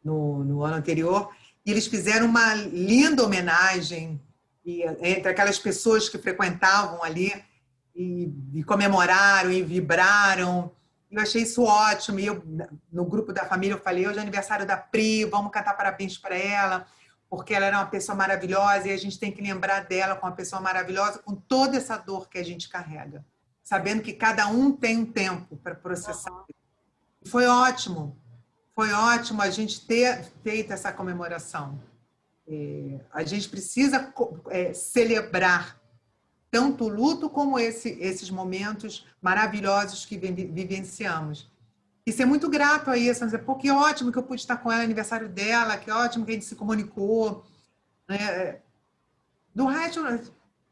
Speaker 4: no ano anterior, e eles fizeram uma linda homenagem entre aquelas pessoas que frequentavam ali, e comemoraram, e vibraram. Eu achei isso ótimo. E eu, no grupo da família, eu falei, hoje é aniversário da Pri, vamos cantar parabéns para ela, porque ela era uma pessoa maravilhosa e a gente tem que lembrar dela como uma pessoa maravilhosa, com toda essa dor que a gente carrega, sabendo que cada um tem um tempo para processar.
Speaker 3: Uhum.
Speaker 4: E foi ótimo a gente ter feito essa comemoração. A gente precisa celebrar tanto o luto como esses momentos maravilhosos que vivenciamos. E ser muito grato a isso, dizer, pô, que ótimo que eu pude estar com ela no aniversário dela, que ótimo que a gente se comunicou. Né? Do resto,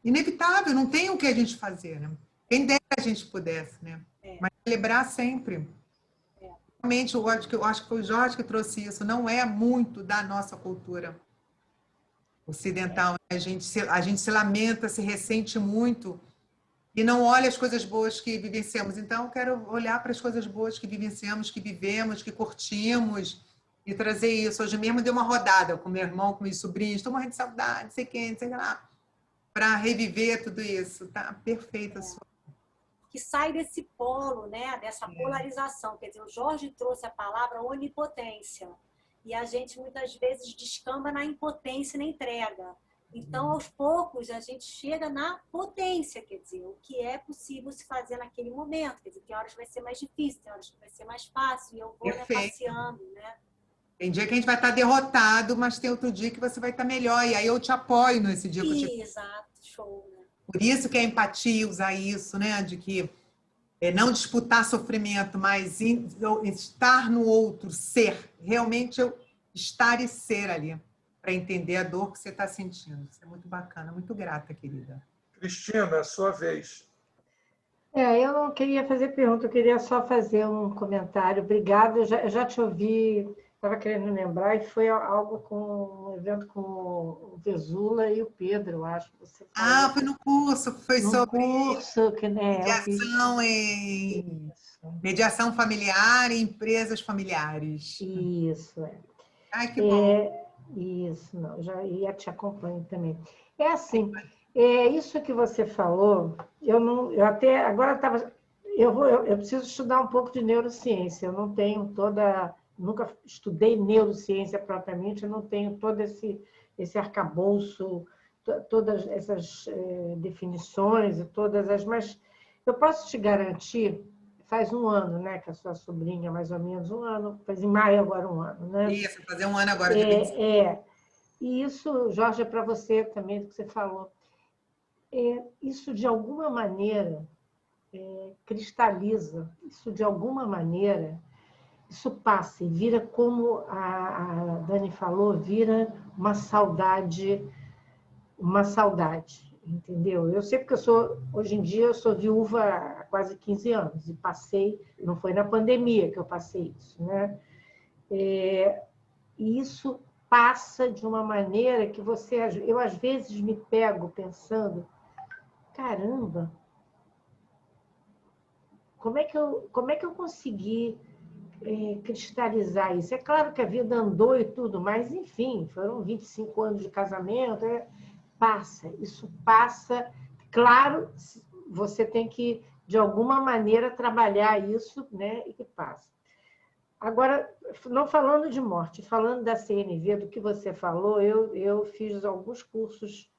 Speaker 4: inevitável, não tem o que a gente fazer. Né? Quem dera a gente pudesse, né? Mas celebrar sempre. Realmente, eu acho que foi o Jorge que trouxe isso, não é muito da nossa cultura ocidental. A gente se lamenta, se ressente muito e não olha as coisas boas que vivenciamos. Então, eu quero olhar para as coisas boas que vivenciamos, que vivemos, que curtimos e trazer isso. Hoje mesmo dei uma rodada com meu irmão, com meus sobrinhos, estou morrendo de saudade, não sei quem, não sei lá, para reviver tudo isso. Tá perfeito a sua.
Speaker 3: Que sai desse polo, né? Dessa polarização. Quer dizer, o Jorge trouxe a palavra onipotência. E a gente, muitas vezes, descamba na impotência e na entrega. Então, aos poucos, a gente chega na potência, quer dizer, o que é possível se fazer naquele momento. Quer dizer, tem horas que vai ser mais difícil, tem horas que vai ser mais fácil, e eu vou passeando, né?
Speaker 4: Tem dia que a gente vai estar derrotado, mas tem outro dia que você vai estar melhor, e aí eu te apoio nesse dia.
Speaker 3: Exato, show, né?
Speaker 4: Por isso que a empatia, usar isso, né? De que não disputar sofrimento, mas estar no outro, ser. Realmente eu estar e ser ali, para entender a dor que você está sentindo. Isso é muito bacana, muito grata, querida.
Speaker 1: Cristina, sua vez.
Speaker 5: Eu não queria fazer pergunta, eu queria só fazer um comentário. Obrigada, eu já te ouvi, estava querendo lembrar, e foi algo com um evento com o Vesula e o Pedro, eu acho. Você falou.
Speaker 4: Foi no curso, foi
Speaker 5: no
Speaker 4: sobre
Speaker 5: curso, que, né,
Speaker 4: mediação familiar e empresas familiares.
Speaker 5: Isso,
Speaker 4: Ai, que bom.
Speaker 5: Isso, não, já ia te acompanho também. É assim, isso que você falou, eu até agora estava, eu preciso estudar um pouco de neurociência. Eu não tenho nunca estudei neurociência propriamente, eu não tenho todo esse arcabouço, todas essas definições e mas eu posso te garantir, faz um ano, né, que a sua sobrinha, mais ou menos um ano, faz em maio agora um ano, né?
Speaker 4: Isso, fazer um ano agora.
Speaker 5: E isso, Jorge, é para você também, do que você falou. Isso, de alguma maneira, cristaliza. Isso, de alguma maneira, isso passa e vira, como a Dani falou, vira uma saudade, entendeu? Eu sei porque hoje em dia, eu sou viúva há quase 15 anos e passei, não foi na pandemia que eu passei isso, né? E isso passa de uma maneira que eu às vezes me pego pensando, caramba, como é que eu consegui cristalizar isso? É claro que a vida andou e tudo, mas enfim, foram 25 anos de casamento, isso passa. Claro, você tem que, de alguma maneira, trabalhar isso, né? E que passa. Agora, não falando de morte, falando da CNV, do que você falou, eu fiz alguns cursos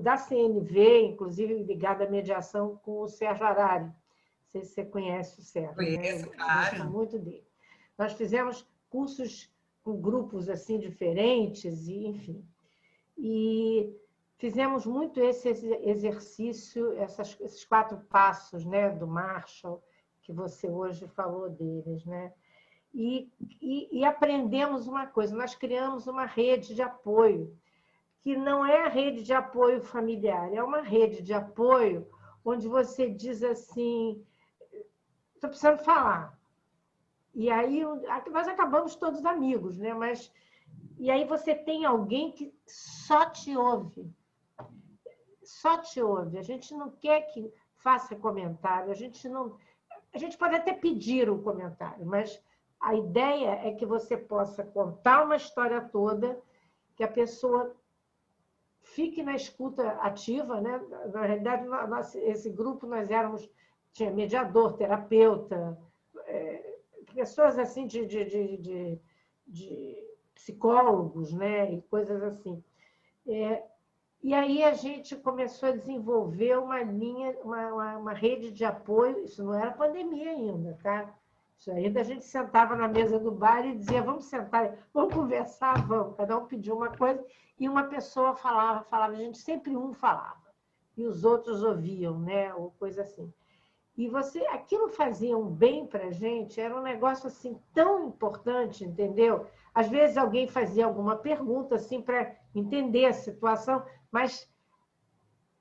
Speaker 5: da CNV, inclusive ligado à mediação, com o Sérgio Arari. Não sei se você conhece o Sérgio.
Speaker 4: Conheço,
Speaker 5: né?
Speaker 4: claro.
Speaker 5: Eu gosto muito dele. Nós fizemos cursos com grupos assim diferentes, e, enfim. E fizemos muito esse exercício, esses 4 passos, né, do Marshall, que você hoje falou deles, né? E aprendemos uma coisa, nós criamos uma rede de apoio, que não é a rede de apoio familiar, é uma rede de apoio onde você diz assim, estou precisando falar. E aí nós acabamos todos amigos, né? E aí você tem alguém que só te ouve. Só te ouve. A gente não quer que faça comentário, a gente pode até pedir um comentário, mas a ideia é que você possa contar uma história toda, que a pessoa fique na escuta ativa, né? Na realidade, esse grupo tinha mediador, terapeuta, pessoas assim de psicólogos, né? E coisas assim. E aí a gente começou a desenvolver uma rede de apoio. Isso não era pandemia ainda, tá? Isso ainda a gente sentava na mesa do bar e dizia, vamos sentar, vamos conversar, vamos. Cada um pediu uma coisa e uma pessoa falava, a gente sempre falava. E os outros ouviam, né? Ou coisa assim. E aquilo fazia um bem para a gente, era um negócio assim tão importante, entendeu? Às vezes alguém fazia alguma pergunta assim para entender a situação, mas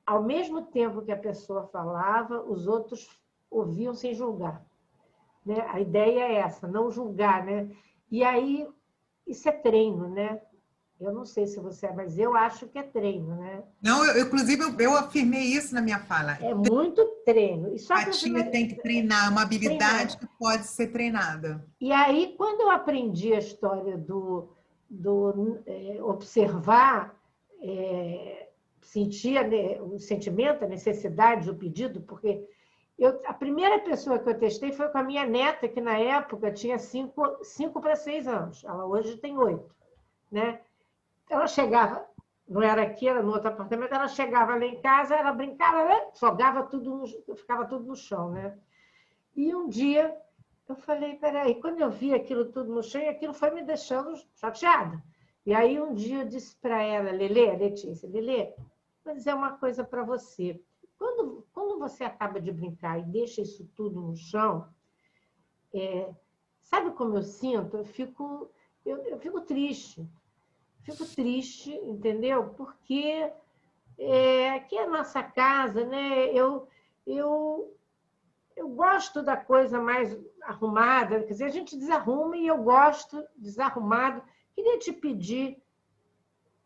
Speaker 5: ao mesmo tempo que a pessoa falava, os outros ouviam sem julgar, né? A ideia é essa, não julgar, né? E aí isso é treino, né? Eu não sei se você mas eu acho que é treino, né?
Speaker 4: Não, inclusive eu afirmei isso na minha fala.
Speaker 5: É muito treino.
Speaker 4: A tia tem que treinar, uma habilidade que pode ser treinada.
Speaker 5: E aí, quando eu aprendi a história do observar, sentir o sentimento, a necessidade, o pedido, porque a primeira pessoa que eu testei foi com a minha neta, que na época tinha 5 para 6 anos. Ela hoje tem 8, né? Ela chegava, não era aqui, era no outro apartamento, ela chegava lá em casa, ela brincava, né? Jogava tudo, ficava tudo no chão, né? E um dia eu falei, peraí, quando eu vi aquilo tudo no chão, aquilo foi me deixando chateada. E aí um dia eu disse para ela, Letícia, vou dizer uma coisa para você. Quando você acaba de brincar e deixa isso tudo no chão, sabe como eu sinto? Eu fico triste. Fico triste, entendeu? Porque aqui é a nossa casa, né? Eu gosto da coisa mais arrumada, quer dizer, a gente desarruma e eu gosto desarrumado. Queria te pedir,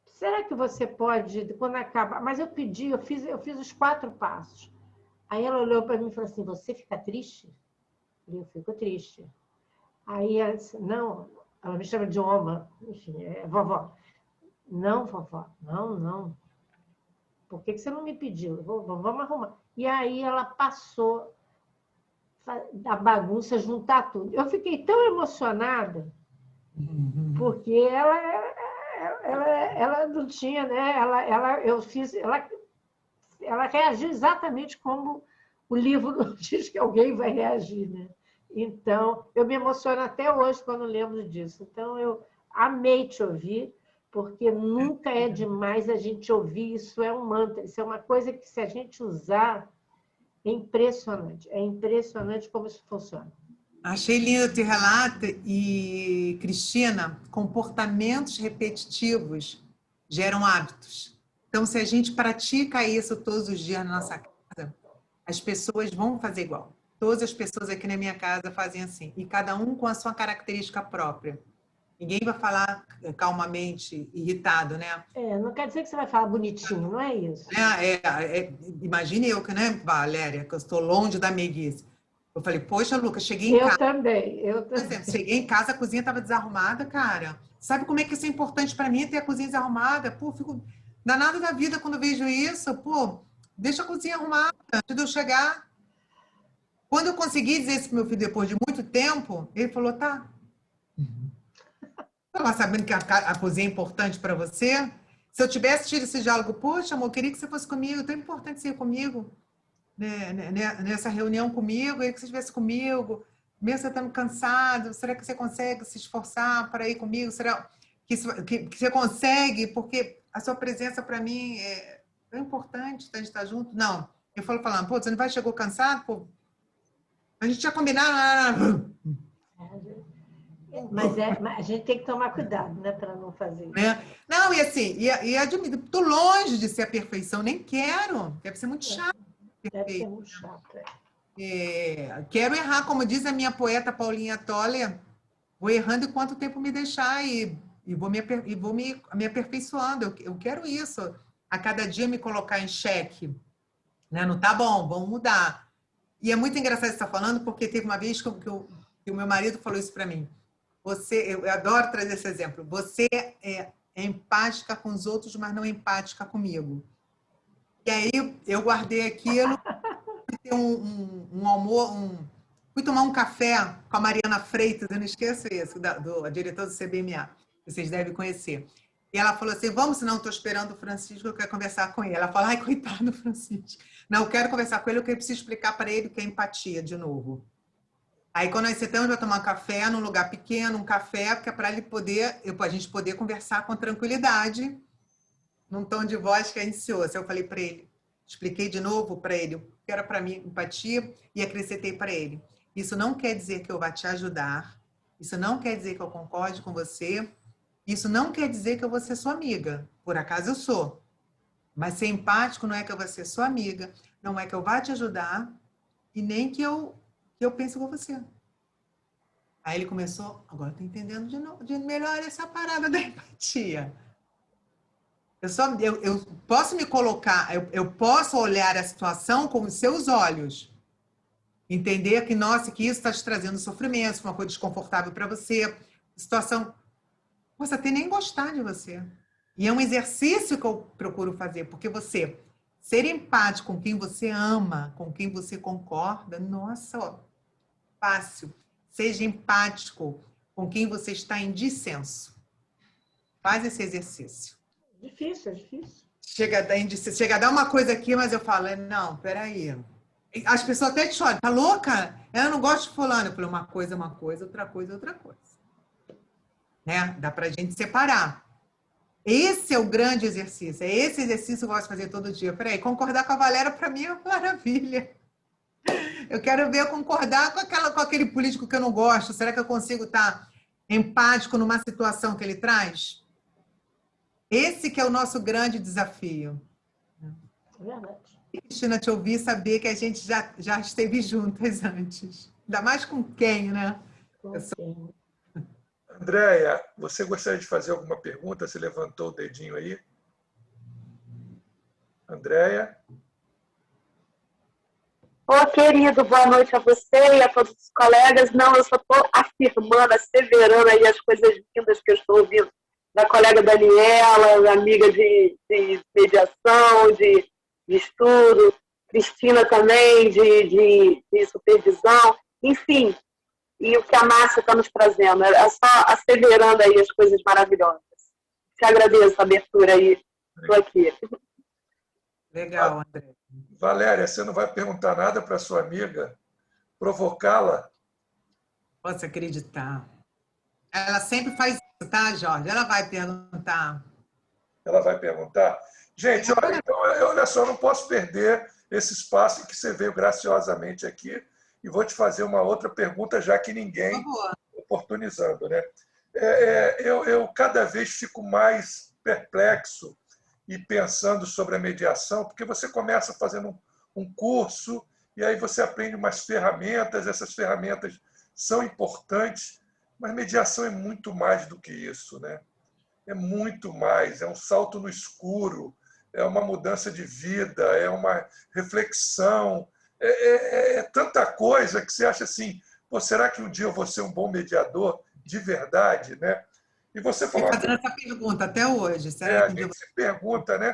Speaker 5: será que você pode, quando acabar... Mas eu pedi, eu fiz os 4 passos. Aí ela olhou para mim e falou assim, você fica triste? Eu fico triste. Aí ela disse, não, ela me chama de Oma, enfim, vovó. Não, vovó, não. Por que você não me pediu? Vamos arrumar. E aí ela passou da bagunça, juntar tudo. Eu fiquei tão emocionada, porque ela não tinha, né? Ela reagiu exatamente como o livro diz que alguém vai reagir, né? Então, eu me emociono até hoje quando lembro disso. Então, eu amei te ouvir, porque nunca é demais a gente ouvir, isso é um mantra, isso é uma coisa que, se a gente usar, É impressionante como isso funciona.
Speaker 4: Achei lindo o teu relato e, Cristina, comportamentos repetitivos geram hábitos. Então, se a gente pratica isso todos os dias na nossa casa, as pessoas vão fazer igual. Todas as pessoas aqui na minha casa fazem assim, e cada um com a sua característica própria. Ninguém vai falar calmamente, irritado, né?
Speaker 5: Não quer dizer que você vai falar bonitinho, não é isso?
Speaker 4: Imagine eu, né, Valéria, que eu estou longe da meiguice. Eu falei, poxa, Lucas, cheguei em casa.
Speaker 5: Eu
Speaker 4: Por exemplo, cheguei em casa, a cozinha estava desarrumada, cara. Sabe como é que isso é importante para mim, ter a cozinha desarrumada? Pô, fico danada da vida quando vejo isso. Pô, deixa a cozinha arrumada antes de eu chegar. Quando eu consegui dizer isso pro meu filho depois de muito tempo, ele falou, tá. Estava sabendo que a cozinha é importante para você? Se eu tivesse tido esse diálogo, poxa, amor, eu queria que você fosse comigo, é tão importante você ir comigo, né, nessa reunião comigo, eu queria que você estivesse comigo, mesmo você estando cansado, será que você consegue se esforçar para ir comigo? Será que você consegue? Porque a sua presença para mim é tão importante, a gente estar junto. Não, eu falo falando, pô, você não vai chegou cansado? Pô, a gente tinha combinado.
Speaker 5: Mas a gente tem que tomar cuidado, né, para não fazer isso.
Speaker 4: Né? Não, e assim, e admito, estou longe de ser a perfeição, nem quero, deve ser muito chato.
Speaker 5: Deve ser muito chato.
Speaker 4: Quero errar, como diz a minha poeta Paulinha Toller, vou errando enquanto o tempo me deixar e vou me aperfeiçoando. Eu quero isso, a cada dia me colocar em xeque. Né? Não tá bom, vamos mudar. E é muito engraçado você estar falando, porque teve uma vez que o meu marido falou isso para mim. Eu adoro trazer esse exemplo. Você é empática com os outros, mas não é empática comigo. E aí eu guardei aquilo, fui tomar um café com a Mariana Freitas, eu não esqueço isso, a diretora do CBMA, que vocês devem conhecer. E ela falou assim, vamos, senão estou esperando o Francisco, eu quero conversar com ele. Ela falou, ai, coitado do Francisco. Não, eu quero conversar com ele, eu preciso explicar para ele o que é empatia de novo. Aí, quando nós sentamos para tomar um café, num lugar pequeno, um café, porque é para a gente poder conversar com tranquilidade, num tom de voz que é ansioso. Eu falei para ele, expliquei de novo para ele o que era para mim empatia e acrescentei para ele. Isso não quer dizer que eu vá te ajudar, isso não quer dizer que eu concorde com você, isso não quer dizer que eu vou ser sua amiga. Por acaso eu sou. Mas ser empático não é que eu vou ser sua amiga, não é que eu vá te ajudar e nem que eu penso com você. Aí ele começou, agora estou entendendo de melhor essa parada da empatia. Eu posso me colocar, eu posso olhar a situação com os seus olhos. Entender que, nossa, que isso está te trazendo sofrimento, uma coisa desconfortável para você. Situação, você até nem gostar de você. E é um exercício que eu procuro fazer, porque você ser empático com quem você ama, com quem você concorda, nossa, ó, fácil. Seja empático com quem você está em dissenso. Faz esse exercício.
Speaker 5: É difícil.
Speaker 4: Chega a dar uma coisa aqui, mas eu falo, não, peraí. As pessoas até te choram, tá louca? Eu não gosto de fulano. Eu falei, uma coisa, outra coisa. Né? Dá pra gente separar. Esse é o grande exercício. É esse exercício que eu gosto de fazer todo dia. Peraí, concordar com a Valéria, para mim, é uma maravilha. Eu quero ver eu concordar com aquele político que eu não gosto. Será que eu consigo estar empático numa situação que ele traz? Esse que é o nosso grande desafio.
Speaker 5: É verdade.
Speaker 4: Cristina, te ouvir saber que a gente já esteve juntas antes. Ainda mais com quem, né?
Speaker 1: Andréia, você gostaria de fazer alguma pergunta? Você levantou o dedinho aí. Andréia?
Speaker 6: Ô, querido, boa noite a você e a todos os colegas. Não, eu só estou afirmando, asseverando aí as coisas lindas que eu estou ouvindo da colega Daniela, amiga de mediação, de estudo, Cristina também, de supervisão, enfim. E o que a Márcia está nos trazendo, é só asseverando aí as coisas maravilhosas. Te agradeço a abertura aí, estou aqui.
Speaker 4: Legal, André.
Speaker 1: Valéria, você não vai perguntar nada para sua amiga? Provocá-la?
Speaker 4: Posso acreditar. Ela sempre faz isso, tá, Jorge? Ela vai perguntar.
Speaker 1: Ela vai perguntar? Gente, olha só, eu não posso perder esse espaço em que você veio graciosamente aqui e vou te fazer uma outra pergunta, já que ninguém oportunizando, né? Eu cada vez fico mais perplexo e pensando sobre a mediação, porque você começa fazendo um curso e aí você aprende umas ferramentas, essas ferramentas são importantes, mas mediação é muito mais do que isso, né? É muito mais, é um salto no escuro, é uma mudança de vida, é uma reflexão, é tanta coisa que você acha assim, pô, será que um dia eu vou ser um bom mediador de verdade, né? E você falou...
Speaker 4: Fazendo essa pergunta até hoje.
Speaker 1: A gente se pergunta, né?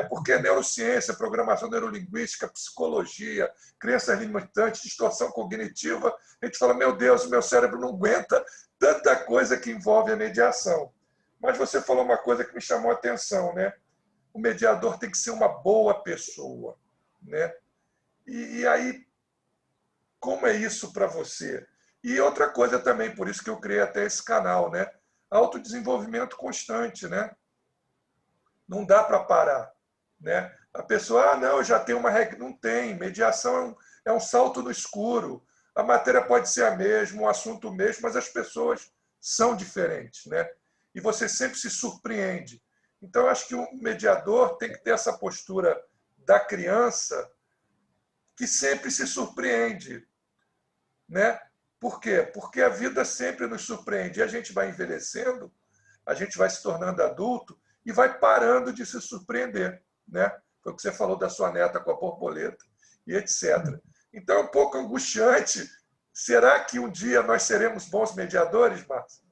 Speaker 1: Porque neurociência, programação neurolinguística, psicologia, crenças limitantes, distorção cognitiva, a gente fala, meu Deus, o meu cérebro não aguenta tanta coisa que envolve a mediação. Mas você falou uma coisa que me chamou a atenção, né? O mediador tem que ser uma boa pessoa, né? E aí, como é isso para você? E outra coisa também, por isso que eu criei até esse canal, né? Autodesenvolvimento constante, né? Não dá para parar, né? A pessoa, não, eu já tenho uma regra. Não tem. Mediação é um salto no escuro. A matéria pode ser a mesma, o assunto o mesmo, mas as pessoas são diferentes, né? E você sempre se surpreende. Então, eu acho que o mediador tem que ter essa postura da criança que sempre se surpreende, né? Por quê? Porque a vida sempre nos surpreende. E a gente vai envelhecendo, a gente vai se tornando adulto e vai parando de se surpreender, né? Foi o que você falou da sua neta com a borboleta e etc. Então, é um pouco angustiante. Será que um dia nós seremos bons mediadores, Márcia?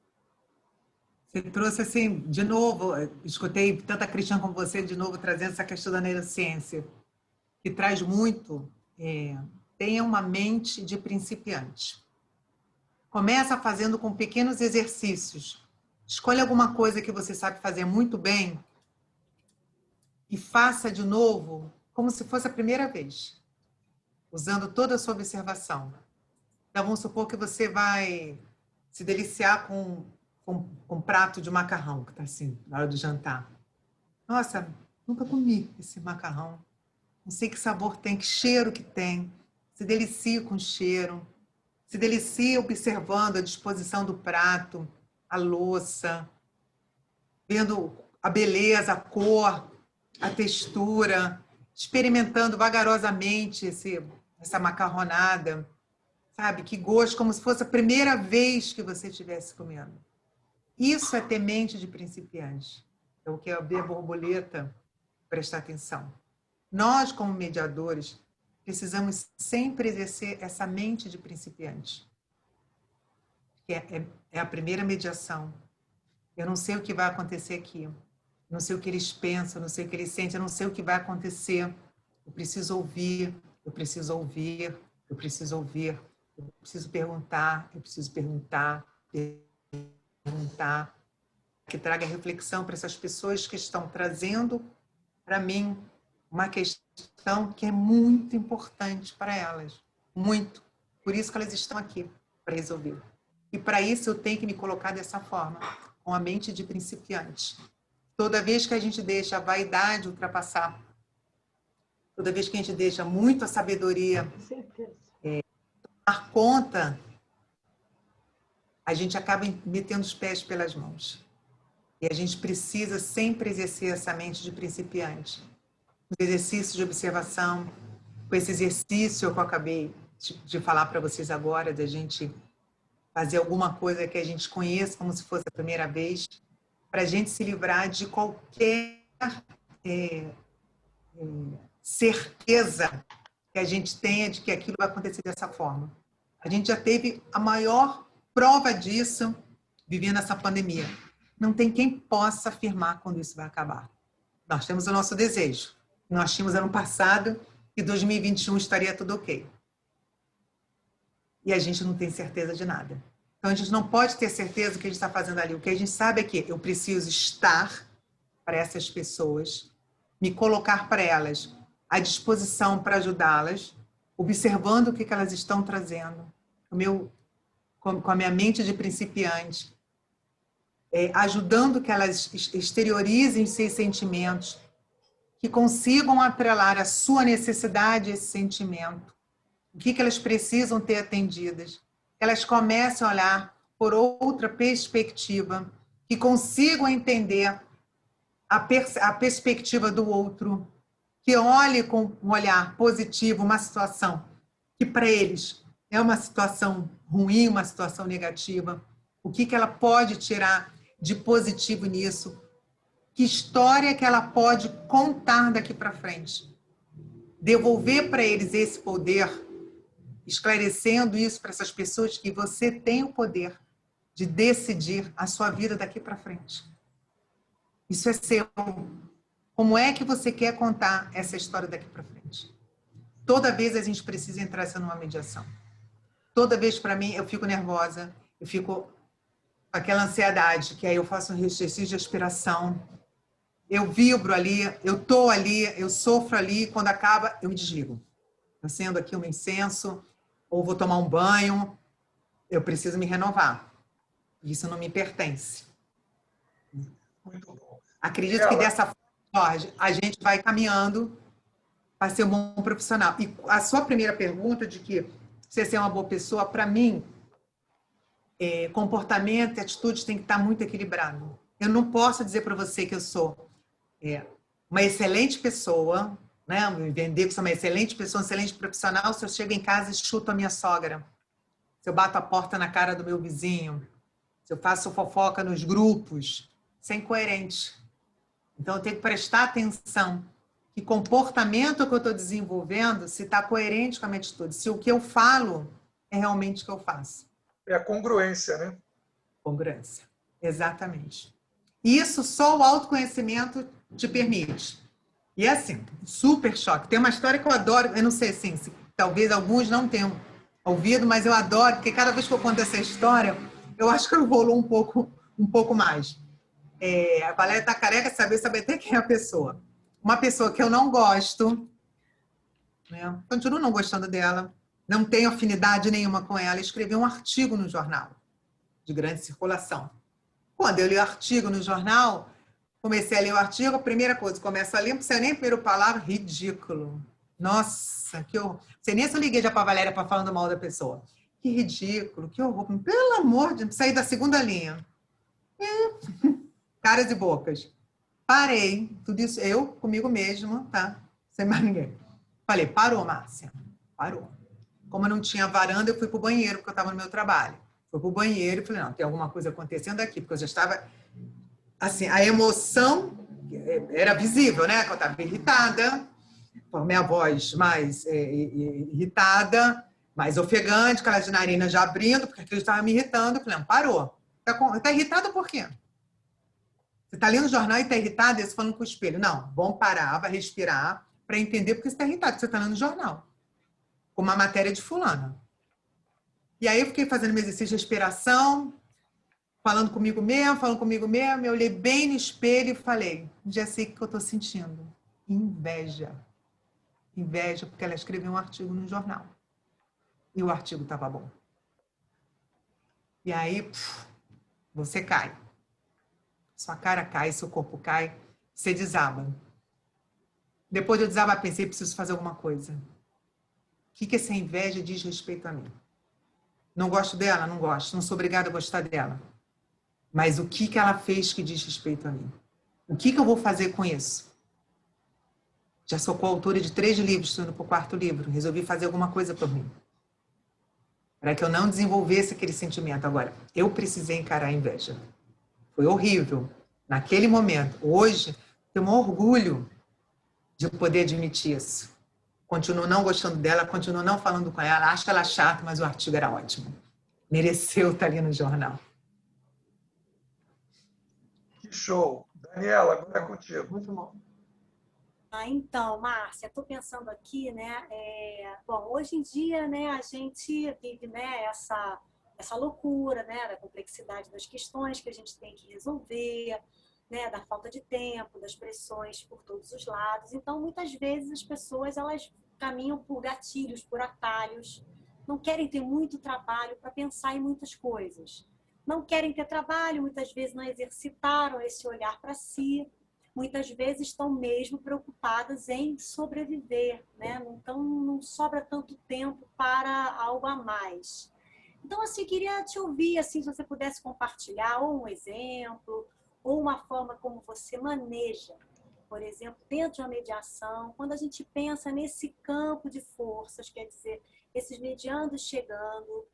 Speaker 4: Você trouxe assim, de novo, escutei tanto a Cristiane como você, de novo, trazendo essa questão da neurociência, que traz muito, tenha uma mente de principiante. Começa fazendo com pequenos exercícios. Escolha alguma coisa que você sabe fazer muito bem e faça de novo como se fosse a primeira vez, usando toda a sua observação. Então, vamos supor que você vai se deliciar com um prato de macarrão, que está assim, na hora do jantar. Nossa, nunca comi esse macarrão. Não sei que sabor tem, que cheiro que tem. Se delicie com o cheiro. Se delicie observando a disposição do prato, a louça, vendo a beleza, a cor, a textura, experimentando vagarosamente essa macarronada, sabe? Que gosto, como se fosse a primeira vez que você estivesse comendo. Isso é ter mente de principiante. É o que é ver a borboleta, prestar atenção. Nós, como mediadores, precisamos sempre exercer essa mente de principiante. Que é a primeira mediação. Eu não sei o que vai acontecer aqui. Eu não sei o que eles pensam, eu não sei o que eles sentem, eu não sei o que vai acontecer. Eu preciso ouvir, eu preciso ouvir, eu preciso ouvir, eu preciso perguntar, eu preciso perguntar, que traga reflexão para essas pessoas que estão trazendo para mim uma questão que é muito importante para elas. Muito. Por isso que elas estão aqui, para resolver. E para isso eu tenho que me colocar dessa forma, com a mente de principiante. Toda vez que a gente deixa a vaidade ultrapassar, toda vez que a gente deixa muito a sabedoria tomar conta, a gente acaba metendo os pés pelas mãos. E a gente precisa sempre exercer essa mente de principiante. Os exercícios de observação, com esse exercício que eu acabei de falar para vocês agora, da gente fazer alguma coisa que a gente conheça como se fosse a primeira vez, para a gente se livrar de qualquer certeza que a gente tenha de que aquilo vai acontecer dessa forma. A gente já teve a maior prova disso vivendo essa pandemia. Não tem quem possa afirmar quando isso vai acabar. Nós temos o nosso desejo. Nós tínhamos ano passado que 2021 estaria tudo ok. E a gente não tem certeza de nada. Então, a gente não pode ter certeza do que a gente está fazendo ali. O que a gente sabe é que eu preciso estar para essas pessoas, me colocar para elas à disposição para ajudá-las, observando o que elas estão trazendo, com a minha mente de principiante, ajudando que elas exteriorizem seus sentimentos, que consigam atrelar a sua necessidade a esse sentimento. O que elas precisam ter atendidas. Elas comecem a olhar por outra perspectiva, que consigam entender a perspectiva do outro, que olhe com um olhar positivo uma situação que para eles é uma situação ruim, uma situação negativa. O que ela pode tirar de positivo nisso? Que história que ela pode contar daqui para frente? Devolver para eles esse poder, esclarecendo isso para essas pessoas, que você tem o poder de decidir a sua vida daqui para frente. Isso é seu. Como é que você quer contar essa história daqui para frente? Toda vez a gente precisa entrar numa mediação. Toda vez, para mim, eu fico nervosa, eu fico com aquela ansiedade, que aí eu faço um exercício de respiração, eu vibro ali, eu estou ali, eu sofro ali, quando acaba, eu me desligo. Eu acendo aqui um incenso, ou vou tomar um banho, eu preciso me renovar. Isso não me pertence.
Speaker 1: Muito bom.
Speaker 4: Acredito que dessa forma, Jorge, a gente vai caminhando para ser um bom profissional. E a sua primeira pergunta de que você ser uma boa pessoa, para mim, comportamento e atitude tem que estar muito equilibrado. Eu não posso dizer para você que eu sou uma excelente pessoa, né? Me vender que sou uma excelente pessoa, um excelente profissional, se eu chego em casa e chuto a minha sogra, se eu bato a porta na cara do meu vizinho, se eu faço fofoca nos grupos, isso é incoerente. Então, eu tenho que prestar atenção que comportamento que eu estou desenvolvendo, se está coerente com a minha atitude, se o que eu falo é realmente o que eu faço.
Speaker 1: É a congruência, né?
Speaker 4: Congruência, exatamente. Isso só o autoconhecimento te permite. E é assim, super choque. Tem uma história que eu adoro, eu não sei assim, se talvez alguns não tenham ouvido, mas eu adoro, porque cada vez que eu conto essa história, eu acho que eu evoluo um pouco mais. A Valéria está careca de saber até quem é a pessoa. Uma pessoa que eu não gosto, né? Continuo não gostando dela, não tenho afinidade nenhuma com ela, escrevi um artigo no jornal, de grande circulação. Quando eu li o artigo no jornal, comecei a ler o artigo, a primeira coisa, começo a ler, não precisa nem a primeira palavra, ridículo. Nossa, que horror. Não sei nem se eu liguei já para a Valéria para falando mal da pessoa. Que ridículo, que horror. Pelo amor de Deus, saí da segunda linha. Caras e bocas. Parei, tudo isso, eu comigo mesma, tá? Sem mais ninguém. Falei, parou, Márcia, parou. Como eu não tinha varanda, eu fui pro banheiro, porque eu estava no meu trabalho. Fui pro banheiro e falei, não, tem alguma coisa acontecendo aqui, porque eu já estava, assim, a emoção era visível, né? Que eu estava irritada, com a minha voz mais irritada, mais ofegante, aquela narina já abrindo, porque aquilo estava me irritando. Eu falei, não, parou. Tá irritada por quê? Você está lendo o jornal e está irritado, e você falando com o espelho. Não, vamos parar, vai respirar, para entender porque você está irritado, porque você está lendo o jornal. Com uma matéria de fulana. E aí eu fiquei fazendo meu exercício de respiração, falando comigo mesmo, eu olhei bem no espelho e falei, já sei o que eu estou sentindo. Inveja. Inveja, porque ela escreveu um artigo no jornal. E o artigo estava bom. E aí, você cai. Sua cara cai, seu corpo cai, você desaba. Depois de eu desabar, pensei, preciso fazer alguma coisa. O que essa inveja diz respeito a mim? Não gosto dela? Não gosto. Não sou obrigada a gostar dela. Mas o que ela fez que diz respeito a mim? O que eu vou fazer com isso? Já sou coautora de 3 livros, estou indo para o 4º livro. Resolvi fazer alguma coisa por mim. Para que eu não desenvolvesse aquele sentimento. Agora, eu precisei encarar a inveja. Foi horrível. Naquele momento. Hoje, tenho um orgulho de poder admitir isso. Continuo não gostando dela, continuo não falando com ela, acho ela chata, mas o artigo era ótimo. Mereceu estar ali no jornal.
Speaker 1: Que show. Daniela, agora é contigo.
Speaker 5: Muito bom.
Speaker 3: Então, Márcia, estou pensando aqui, né? Bom, hoje em dia, né, a gente vive, né, essa loucura, né, da complexidade das questões que a gente tem que resolver, né, da falta de tempo, das pressões por todos os lados. Então, muitas vezes as pessoas elas caminham por gatilhos, por atalhos, não querem ter muito trabalho para pensar em muitas coisas. Não querem ter trabalho, muitas vezes não exercitaram esse olhar para si, muitas vezes estão mesmo preocupadas em sobreviver, né? Então, não sobra tanto tempo para algo a mais. Então, assim, queria te ouvir, assim, se você pudesse compartilhar ou um exemplo, ou uma forma como você maneja, por exemplo, dentro de uma mediação, quando a gente pensa nesse campo de forças, quer dizer, esses mediandos chegando,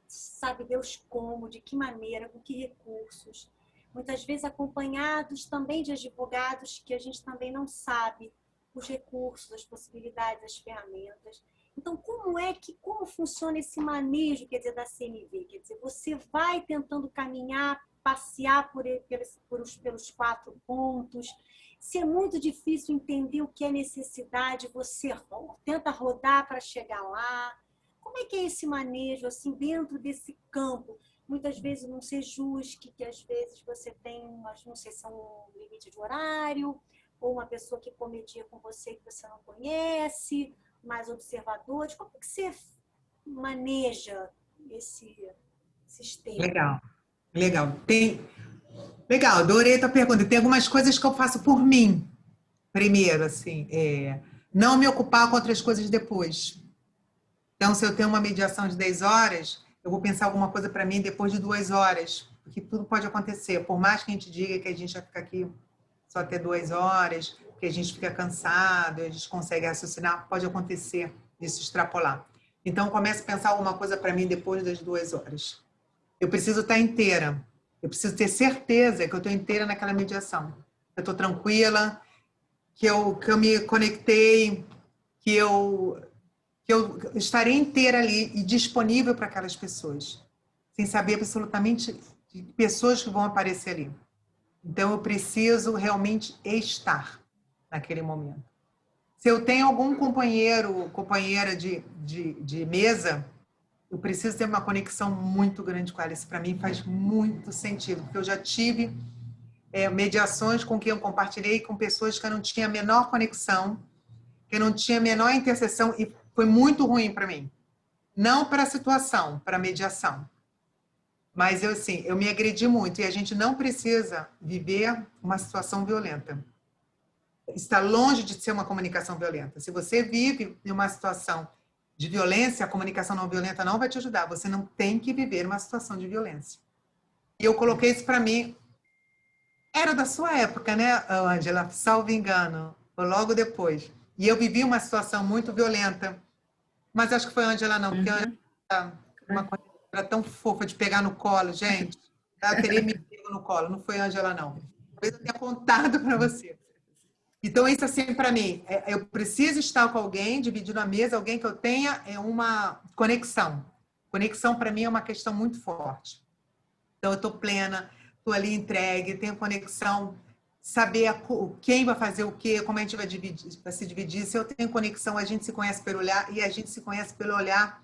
Speaker 3: sabe Deus como, de que maneira, com que recursos, muitas vezes acompanhados também de advogados que a gente também não sabe os recursos, as possibilidades, as ferramentas. Então, como funciona esse manejo, quer dizer, da CNV? Quer dizer, você vai tentando caminhar, passear pelos 4 pontos. Se é muito difícil entender o que é necessidade, você tenta rodar para chegar lá. Como é que é esse manejo, assim, dentro desse campo? Muitas vezes não ser justo, que às vezes você tem, não sei se é um limite de horário, ou uma pessoa que comedia com você que você não conhece, mais observadores. Como que você maneja esse sistema?
Speaker 4: Legal. Legal, adorei a tua pergunta. Tem algumas coisas que eu faço por mim. Primeiro, assim, não me ocupar com outras coisas depois. Então, se eu tenho uma mediação de 10 horas, eu vou pensar alguma coisa para mim depois de 2 horas, porque tudo pode acontecer. Por mais que a gente diga que a gente vai ficar aqui só até 2 horas, que a gente fica cansado, a gente consegue raciocinar, pode acontecer isso extrapolar. Então, eu começo a pensar alguma coisa para mim depois das 2 horas. Eu preciso estar inteira. Eu preciso ter certeza que eu estou inteira naquela mediação. Eu estou tranquila, que eu me conectei, que eu estarei inteira ali e disponível para aquelas pessoas, sem saber absolutamente de pessoas que vão aparecer ali. Então, eu preciso realmente estar naquele momento. Se eu tenho algum companheira de mesa, eu preciso ter uma conexão muito grande com ela. Isso, para mim, faz muito sentido, porque eu já tive mediações com quem eu compartilhei com pessoas que eu não tinha a menor conexão, que eu não tinha a menor interseção, e foi muito ruim para mim. Não para a situação, para a mediação. Mas eu me agredi muito, e a gente não precisa viver uma situação violenta. Está longe de ser uma comunicação violenta. Se você vive em uma situação de violência, a comunicação não violenta não vai te ajudar. Você não tem que viver uma situação de violência. E eu coloquei isso para mim. Era da sua época, né, Ângela? Salvo engano, ou logo depois. E eu vivi uma situação muito violenta. Mas acho que foi a Ângela não, porque a Ângela era uma coisa era tão fofa de pegar no colo, gente. Ela teria me pego no colo, não foi a Ângela não. Talvez eu tenha contado para você. Então, isso assim, para mim, eu preciso estar com alguém, dividindo a mesa, alguém que eu tenha uma conexão. Conexão, para mim, é uma questão muito forte. Então, eu estou plena, estou ali entregue, tenho conexão, saber quem vai fazer o quê, como a gente vai se dividir. Se eu tenho conexão, a gente se conhece pelo olhar, e a gente se conhece pelo olhar,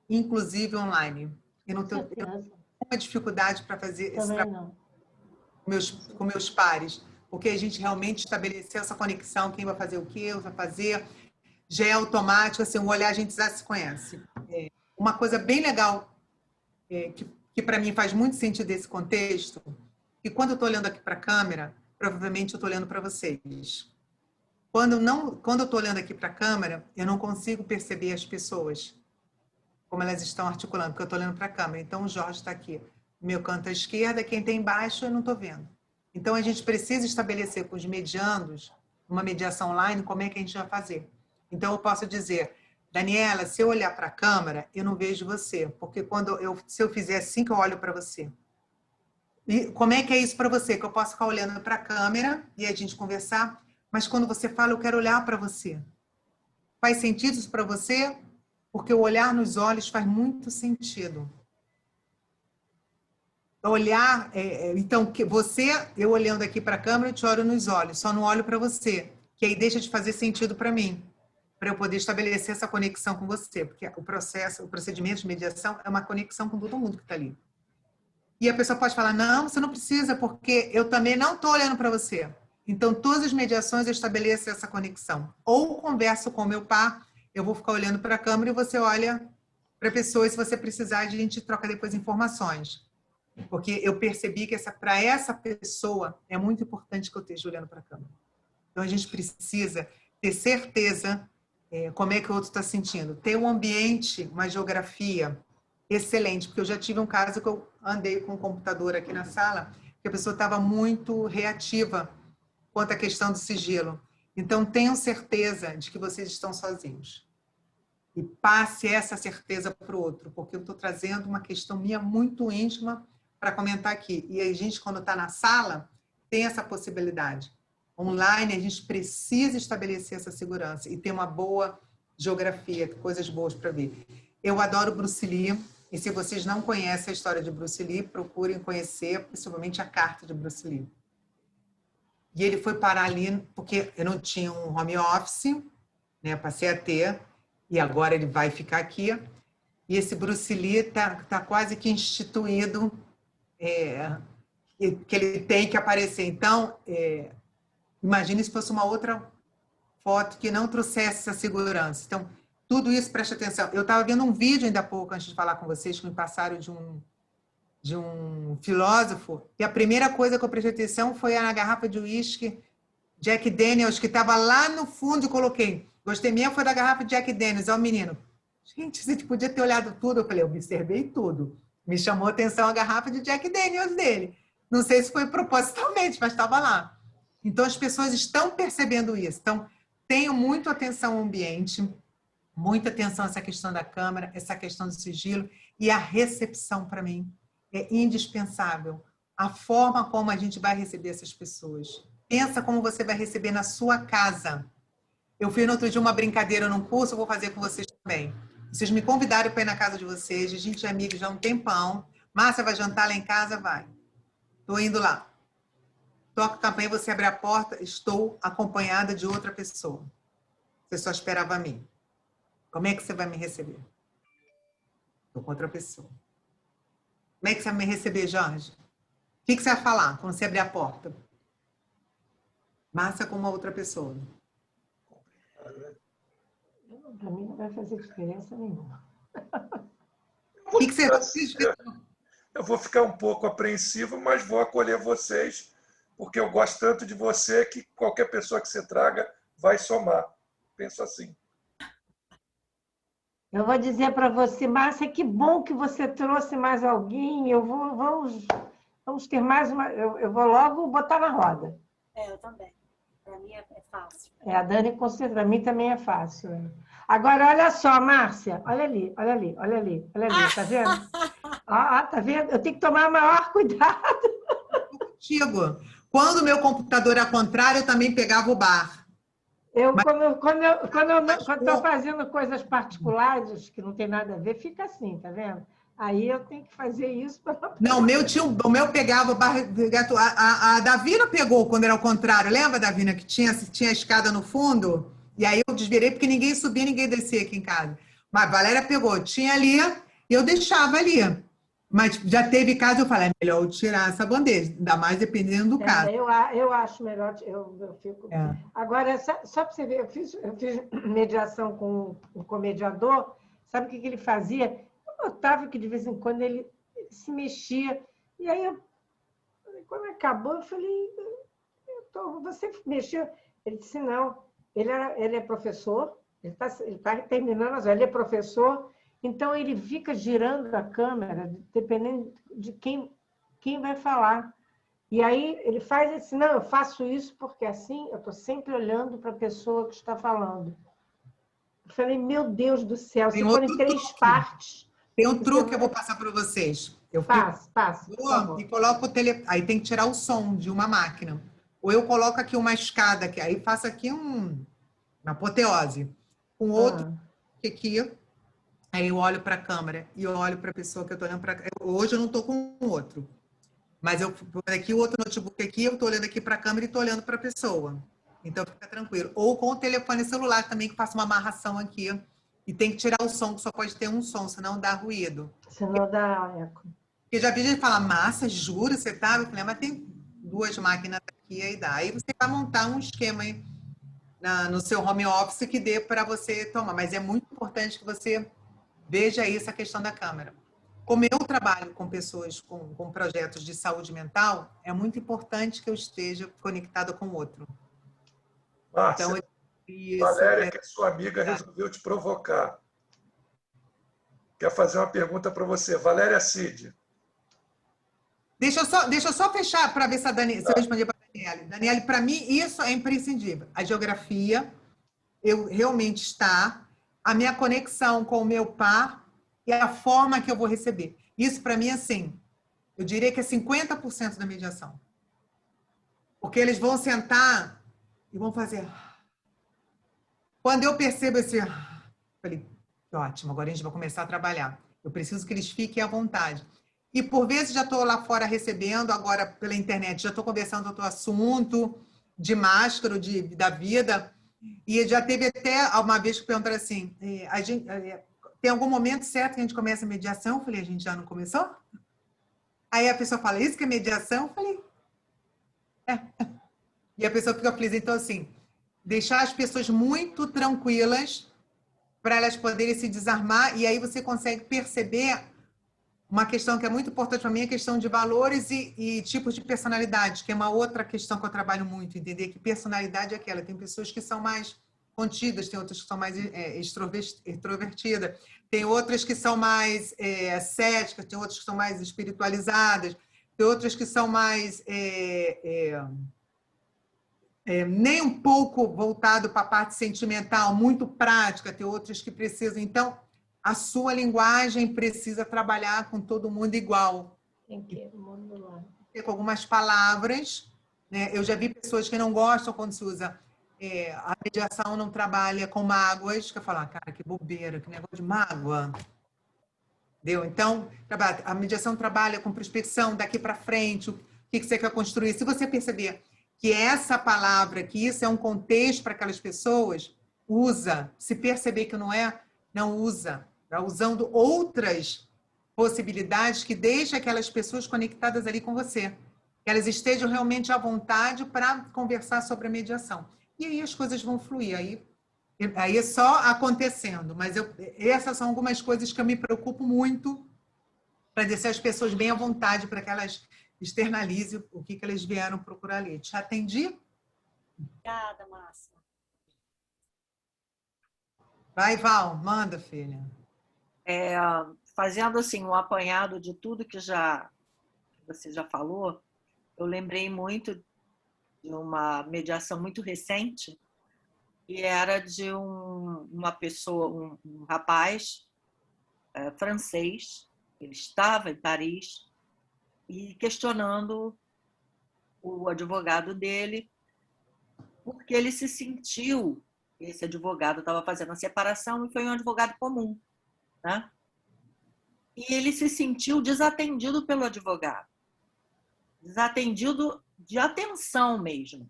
Speaker 4: inclusive online. Eu não tenho nenhuma dificuldade para fazer esse trabalho com meus pares, porque a gente realmente estabeleceu essa conexão, quem vai fazer o quê, vai fazer, já é automático, assim, o olhar a gente já se conhece. Uma coisa bem legal, que para mim faz muito sentido nesse contexto, que quando eu estou olhando aqui para a câmera, provavelmente eu estou olhando para vocês. Quando eu estou olhando aqui para a câmera, eu não consigo perceber as pessoas, como elas estão articulando, porque eu estou olhando para a câmera. Então, o Jorge está aqui, no meu canto à esquerda, quem está embaixo eu não estou vendo. Então, a gente precisa estabelecer com os mediandos, uma mediação online, como é que a gente vai fazer. Então, eu posso dizer, Daniela, se eu olhar para a câmera, eu não vejo você, porque se eu fizer assim que eu olho para você. E como é que é isso para você? Que eu posso ficar olhando para a câmera e a gente conversar, mas quando você fala, eu quero olhar para você. Faz sentido isso para você? Porque o olhar nos olhos faz muito sentido. Olhar, então, eu olhando aqui para a câmera, eu te olho nos olhos, só não olho para você, que aí deixa de fazer sentido para mim, para eu poder estabelecer essa conexão com você, porque o procedimento de mediação é uma conexão com todo mundo que está ali. E a pessoa pode falar, não, você não precisa, porque eu também não estou olhando para você. Então, todas as mediações eu estabeleço essa conexão. Ou converso com o meu par, eu vou ficar olhando para a câmera e você olha para a pessoa, e se você precisar, a gente troca depois informações. Porque eu percebi que para essa pessoa é muito importante que eu esteja olhando para a câmera. Então, a gente precisa ter certeza como é que o outro está sentindo. Ter um ambiente, uma geografia excelente, porque eu já tive um caso que eu andei com o computador aqui na sala, que a pessoa estava muito reativa quanto à questão do sigilo. Então, tenham certeza de que vocês estão sozinhos. E passe essa certeza para o outro, porque eu estou trazendo uma questão minha muito íntima para comentar aqui. E a gente, quando está na sala, tem essa possibilidade. Online, a gente precisa estabelecer essa segurança e ter uma boa geografia, coisas boas para ver. Eu adoro Bruce Lee, e se vocês não conhecem a história de Bruce Lee, procurem conhecer, principalmente a carta de Bruce Lee. E ele foi parar ali, porque eu não tinha um home office, né, passei a ter, e agora ele vai ficar aqui. E esse Bruce Lee tá quase que instituído, que ele tem que aparecer. Então, imagine se fosse uma outra foto que não trouxesse essa segurança. Então, tudo isso, preste atenção. Eu estava vendo um vídeo ainda há pouco, antes de falar com vocês, que me passaram de um filósofo, e a primeira coisa que eu prestei atenção foi na garrafa de uísque Jack Daniels, que estava lá no fundo, e coloquei. Gostei mesmo, foi da garrafa de Jack Daniels. Olha o menino. Gente, você podia ter olhado tudo. Eu falei, eu observei tudo. Me chamou a atenção a garrafa de Jack Daniels dele. Não sei se foi propositalmente, mas estava lá. Então, as pessoas estão percebendo isso. Então, tenham muito atenção ao ambiente, muita atenção a essa questão da câmera, essa questão do sigilo, e a recepção, para mim, é indispensável. A forma como a gente vai receber essas pessoas. Pensa como você vai receber na sua casa. Eu fiz no outro dia uma brincadeira num curso, eu vou fazer com vocês também. Vocês me convidaram para ir na casa de vocês, a gente é amigo já há um tempão. Márcia vai jantar lá em casa? Vai. Estou indo lá. Toca a campainha, você abre a porta, estou acompanhada de outra pessoa. Você só esperava a mim. Como é que você vai me receber? Estou com outra pessoa. Como é que você vai me receber, Jorge? O que você vai falar quando você abrir a porta? Márcia com uma outra pessoa.
Speaker 5: Para mim não vai fazer diferença nenhuma.
Speaker 4: O que você...
Speaker 1: Eu vou ficar um pouco apreensivo, mas vou acolher vocês, porque eu gosto tanto de você que qualquer pessoa que você traga vai somar. Penso assim.
Speaker 5: Eu vou dizer para você, Márcia, que bom que você trouxe mais alguém. Vamos ter mais uma. Eu vou logo botar na roda.
Speaker 3: Eu também. Para mim é fácil.
Speaker 5: A Dani, para mim também é fácil. Agora, olha só, Márcia. Olha ali, tá vendo? Tá vendo? Eu tenho que tomar maior cuidado.
Speaker 4: Contigo. Quando o meu computador é ao contrário, eu também pegava o bar.
Speaker 5: Quando eu estou fazendo coisas particulares que não tem nada a ver, fica assim, tá vendo? Aí eu tenho que fazer isso para...
Speaker 4: Não, o meu pegava o bar... A Davina pegou quando era ao contrário. Lembra, Davina, que tinha a escada no fundo? E aí eu desvirei porque ninguém subia, ninguém descia aqui em casa. Mas a Valéria pegou, tinha ali e eu deixava ali. Mas já teve caso, eu falei, é melhor eu tirar essa bandeja, ainda mais dependendo do caso.
Speaker 5: Eu acho melhor, eu fico... Agora, só para você ver, eu fiz mediação com um comediador, sabe o que ele fazia? Eu notava que de vez em quando ele se mexia, e aí, quando acabou, eu falei, você mexeu? Ele disse, não, ele é professor, ele está terminando, mas ele é professor, então ele fica girando a câmera, dependendo de quem vai falar. E aí ele faz assim, não, eu faço isso porque assim eu estou sempre olhando para a pessoa que está falando. Eu falei, meu Deus do céu, se forem 3 partes...
Speaker 4: Tem um truque que eu vou passar para vocês. Eu
Speaker 5: passa.
Speaker 4: E coloco o aí tem que tirar o som de uma máquina. Ou eu coloco aqui uma escada, que aí faço aqui uma apoteose. Com outro aqui, aí eu olho para a câmera e eu olho para a pessoa que eu estou olhando para. Hoje eu não estou com o outro. Mas eu aqui o outro notebook aqui, eu estou olhando aqui para a câmera e estou olhando para a pessoa. Então fica tranquilo. Ou com o telefone celular também, que faço uma amarração aqui. E tem que tirar o som, que só pode ter um som, senão dá ruído.
Speaker 5: Senão dá eco.
Speaker 4: Porque já vi gente falar, massa, juro, você tá? Eu falei, mas tem 2 máquinas aqui, aí dá. Aí você vai montar um esquema aí no seu home office que dê para você tomar. Mas é muito importante que você veja isso, a questão da câmera. Como eu trabalho com pessoas com projetos de saúde mental, é muito importante que eu esteja conectada com o outro.
Speaker 1: Márcia,
Speaker 4: Então, isso,
Speaker 1: Valéria, que é sua amiga, resolveu te provocar. Quer fazer uma pergunta para você. Valéria Cid.
Speaker 4: Deixa eu só fechar para ver se, se eu respondi para a Daniele. Daniele, para mim, isso é imprescindível. A geografia, eu realmente está, a minha conexão com o meu par e a forma que eu vou receber. Isso, para mim, assim, eu diria que é 50% da mediação. Porque eles vão sentar e vão fazer... Quando eu percebo esse... Falei, ótimo, agora a gente vai começar a trabalhar. Eu preciso que eles fiquem à vontade. E, por vezes, já estou lá fora recebendo, agora pela internet, já estou conversando outro assunto de máscara, da vida. E já teve até uma vez que perguntaram assim, tem algum momento certo que a gente começa a mediação? Eu falei, a gente já não começou? Aí a pessoa fala, isso que é mediação? Eu falei, é. E a pessoa fica feliz. Então, assim, deixar as pessoas muito tranquilas para elas poderem se desarmar, e aí você consegue perceber uma questão que é muito importante para mim, a questão de valores e tipos de personalidade, que é uma outra questão que eu trabalho muito, entender que personalidade é aquela. Tem pessoas que são mais contidas, tem outras que são mais extrovertidas, tem outras que são mais céticas, tem outras que são mais espiritualizadas, tem outras que são mais... nem um pouco voltado para a parte sentimental, muito prática, tem outros que precisam. Então, a sua linguagem precisa trabalhar com todo mundo igual.
Speaker 5: Tem que modular.
Speaker 4: Com algumas palavras, né? Eu já vi pessoas que não gostam quando se usa a mediação não trabalha com mágoas, que eu falo, cara, que bobeira, que negócio de mágoa. Entendeu? Então, a mediação trabalha com prospecção daqui para frente, o que você quer construir. Se você perceber que essa palavra, que isso é um contexto para aquelas pessoas, usa. Se perceber que não é, não usa. Está usando outras possibilidades que deixam aquelas pessoas conectadas ali com você. Que elas estejam realmente à vontade para conversar sobre a mediação. E aí as coisas vão fluir. Aí é só acontecendo. Mas essas são algumas coisas que eu me preocupo muito para deixar as pessoas bem à vontade, para que elas externalizem o que eles vieram procurar ali. Te atendi?
Speaker 3: Obrigada, Márcia.
Speaker 4: Vai, Val, manda, filha.
Speaker 7: Fazendo assim um apanhado de tudo que você já falou, eu lembrei muito de uma mediação muito recente, que era de uma pessoa, um rapaz francês, ele estava em Paris, e questionando o advogado dele, porque ele se sentiu, esse advogado estava fazendo a separação e foi um advogado comum, né? E ele se sentiu desatendido pelo advogado, desatendido de atenção mesmo.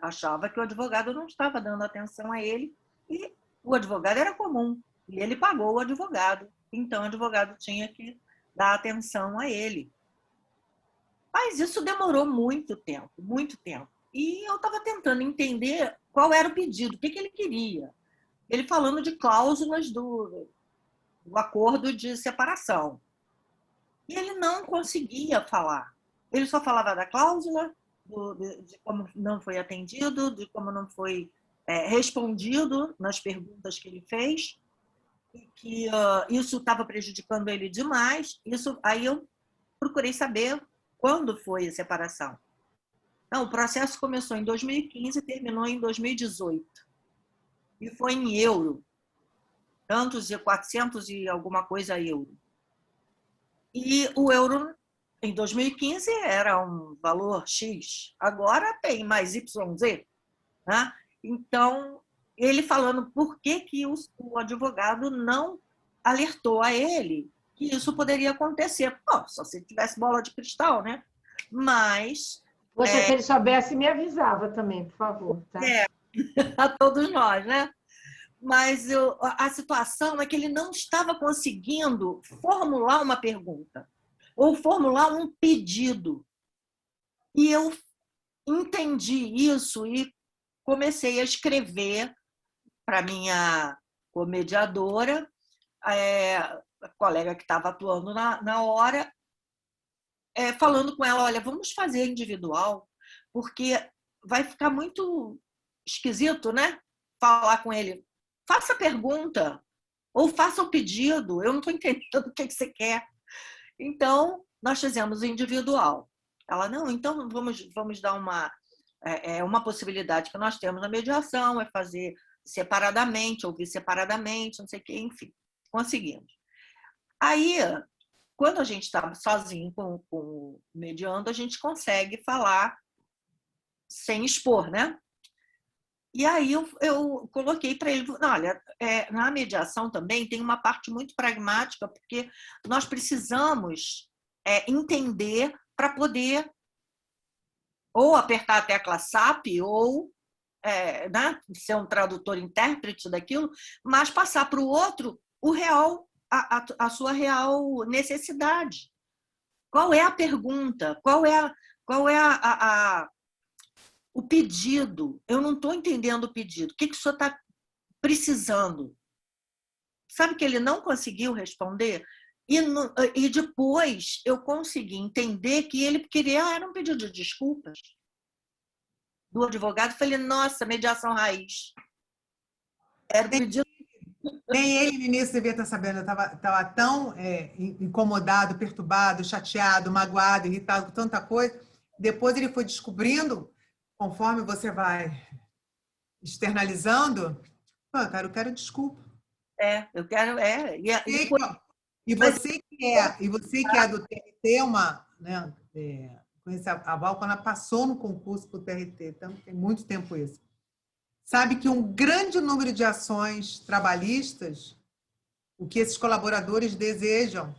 Speaker 7: Achava que o advogado não estava dando atenção a ele e o advogado era comum e ele pagou o advogado, então o advogado tinha que dar atenção a ele. Mas isso demorou muito tempo, muito tempo. E eu estava tentando entender qual era o pedido, o que ele queria. Ele falando de cláusulas do acordo de separação. E ele não conseguia falar. Ele só falava da cláusula, de como não foi atendido, de como não foi respondido nas perguntas que ele fez, e que isso estava prejudicando ele demais. Aí eu procurei saber quando foi a separação. Não, o processo começou em 2015 e terminou em 2018. E foi em euro. Tantos de 400 e alguma coisa euro. E o euro, em 2015, era um valor X. Agora tem mais YZ. Né? Então, ele falando por que o advogado não alertou a ele que isso poderia acontecer. Pô, só se tivesse bola de cristal, né? Mas...
Speaker 5: Poxa, se ele soubesse, me avisava também, por favor. Tá?
Speaker 7: A todos nós, né? Mas a situação é que ele não estava conseguindo formular uma pergunta ou formular um pedido. E eu entendi isso e comecei a escrever para minha comediadora colega que estava atuando na hora, falando com ela, olha, vamos fazer individual, porque vai ficar muito esquisito, né? Falar com ele. Faça a pergunta ou faça o pedido. Eu não estou entendendo o que você quer. Então, nós fizemos individual. Ela, não, então vamos dar uma possibilidade que nós temos na mediação, é fazer separadamente, ouvir separadamente, não sei o quê, enfim, conseguimos. Aí, quando a gente está sozinho com o mediando, a gente consegue falar sem expor, né? E aí eu coloquei para ele, olha, na mediação também tem uma parte muito pragmática, porque nós precisamos entender para poder ou apertar a tecla SAP ou né, ser um tradutor-intérprete daquilo, mas passar para o outro a sua real necessidade. Qual é a pergunta? Qual é o pedido? Eu não estou entendendo o pedido. O que o senhor está precisando? Sabe que ele não conseguiu responder? E depois eu consegui entender que ele queria era um pedido de desculpas do advogado. Falei, nossa, mediação raiz. Era um pedido.
Speaker 4: Nem ele no início devia estar sabendo. Eu estava tão incomodado, perturbado, chateado, magoado, irritado com tanta coisa. Depois ele foi descobrindo, conforme você vai externalizando, pô, cara, eu quero desculpa.
Speaker 7: Eu quero.
Speaker 4: E você que é do TRT, né, conhece a Val quando ela passou no concurso para o TRT, então tem muito tempo isso. Sabe que um grande número de ações trabalhistas, o que esses colaboradores desejam,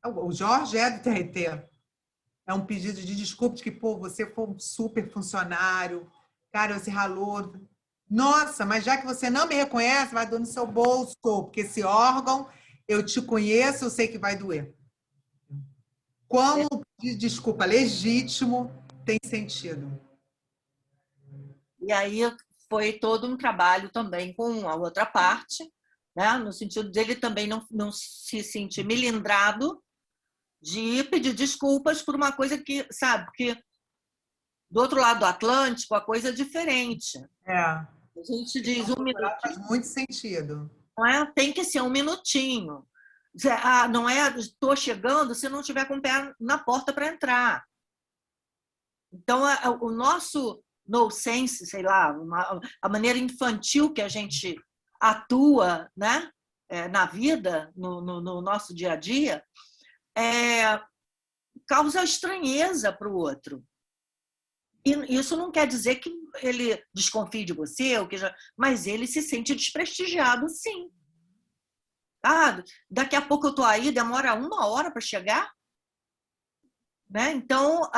Speaker 4: o Jorge é do TRT, é um pedido de desculpa de que, pô, você foi um super funcionário, cara, você ralou. Nossa, mas já que você não me reconhece, vai doer no seu bolso, porque esse órgão, eu te conheço, eu sei que vai doer. Como de desculpa legítimo tem sentido.
Speaker 7: E aí foi todo um trabalho também com a outra parte, né? No sentido dele também não se sentir melindrado de pedir desculpas por uma coisa que, sabe, porque do outro lado do Atlântico a coisa é diferente. A gente diz um minutinho.
Speaker 4: Faz muito sentido.
Speaker 7: Não tem que ser um minutinho. Não estou chegando se não estiver com o pé na porta para entrar. Então, o nosso no sense, sei lá, a maneira infantil que a gente atua, né, na vida, no nosso dia a dia, causa estranheza para o outro. E isso não quer dizer que ele desconfie de você, mas ele se sente desprestigiado, sim. Daqui a pouco eu estou aí, demora 1 hora para chegar. Né? Então,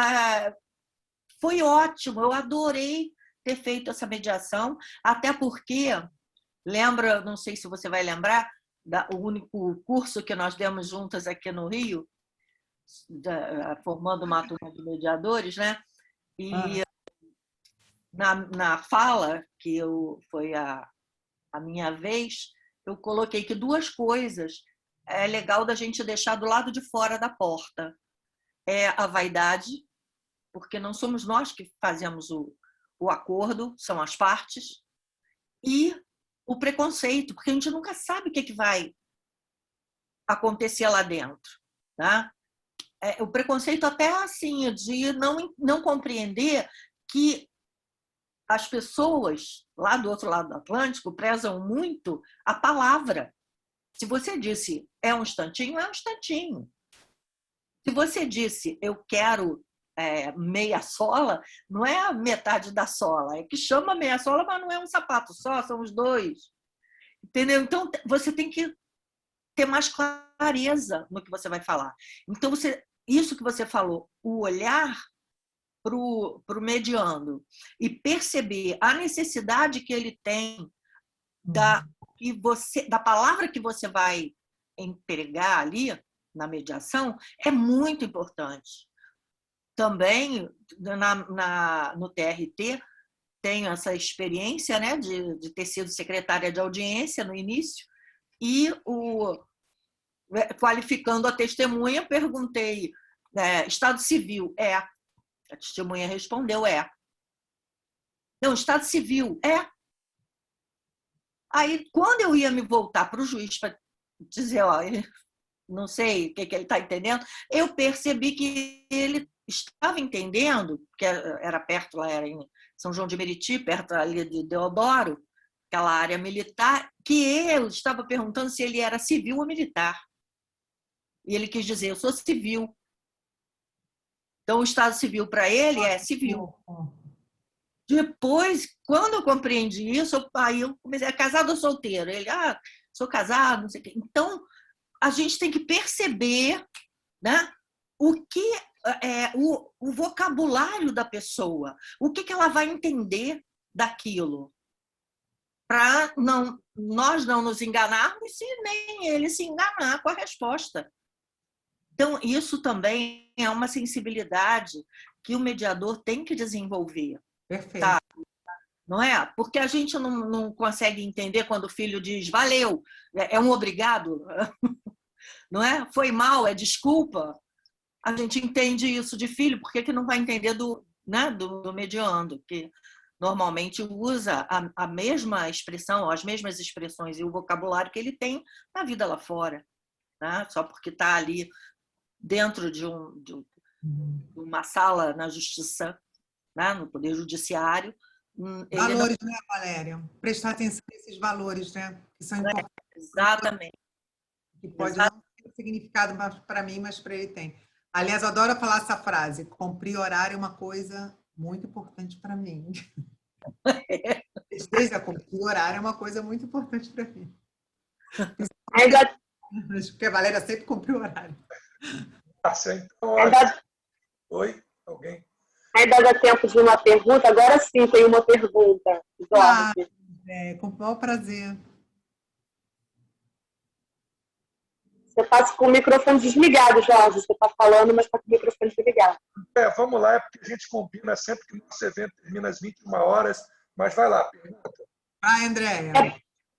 Speaker 7: foi ótimo, eu adorei ter feito essa mediação, até porque, lembra, não sei se você vai lembrar, o único curso que nós demos juntas aqui no Rio, formando uma turma de mediadores, né? E na fala, que foi a minha vez, eu coloquei que 2 coisas é legal da gente deixar do lado de fora da porta. É a vaidade, porque não somos nós que fazemos o acordo, são as partes, e o preconceito, porque a gente nunca sabe o que vai acontecer lá dentro. Tá? O preconceito até assim, de não compreender que as pessoas lá do outro lado do Atlântico prezam muito a palavra. Se você disse é um instantinho, é um instantinho. Se você disse eu quero meia sola, não é a metade da sola, é que chama meia sola, mas não é um sapato só, são os 2. Entendeu? Então, você tem que ter mais clareza no que você vai falar. Então, isso que você falou, o olhar para o mediando e perceber a necessidade que ele tem da palavra que você vai empregar ali na mediação é muito importante. Também, no TRT, tenho essa experiência, né, de ter sido secretária de audiência no início, e o qualificando a testemunha, perguntei, Estado Civil? É. A testemunha respondeu, é. Não, Estado Civil, é. Aí, quando eu ia me voltar para o juiz para dizer, ó, não sei o que ele está entendendo, eu percebi que ele estava entendendo, que era perto, lá era em São João de Meriti, perto ali de Deodoro, aquela área militar, que eu estava perguntando se ele era civil ou militar. E ele quis dizer, eu sou civil. Então, o Estado Civil para ele é civil. Depois, quando eu compreendi isso, aí eu comecei, casado ou solteiro? Ele, sou casado, não sei o quê. Então, a gente tem que perceber, né, o que o vocabulário da pessoa, o que ela vai entender daquilo, para nós não nos enganarmos e nem ele se enganar com a resposta. Então, isso também é uma sensibilidade que o mediador tem que desenvolver.
Speaker 4: Perfeito.
Speaker 7: Tá? Não é? Porque a gente não consegue entender quando o filho diz valeu, é um obrigado, não é? Foi mal, é desculpa. A gente entende isso de filho, por que não vai entender do mediando, que normalmente usa a mesma expressão, as mesmas expressões e o vocabulário que ele tem na vida lá fora, né? Só porque está ali dentro de uma sala na justiça, né? No Poder Judiciário.
Speaker 4: Valores, né, Valéria? Prestar atenção nesses valores, né? Que são importantes.
Speaker 7: Exatamente.
Speaker 4: Que pode não ter significado para mim, mas para ele tem. Aliás, eu adoro falar essa frase: cumprir horário é uma coisa muito importante para mim. Desde a cumprir horário é uma coisa muito importante para mim. Porque a Valéria sempre cumpriu horário.
Speaker 1: Então, oi? Alguém?
Speaker 6: Ainda dá tempo de uma pergunta? Agora sim, tem uma pergunta, Jorge.
Speaker 4: Com o maior prazer.
Speaker 6: Você passa com o microfone desligado, Jorge. Você está falando, mas está com o microfone desligado.
Speaker 1: Vamos lá, é porque a gente combina sempre que nosso evento termina às 21 horas, mas vai lá, pergunta.
Speaker 4: Vai, Andréia.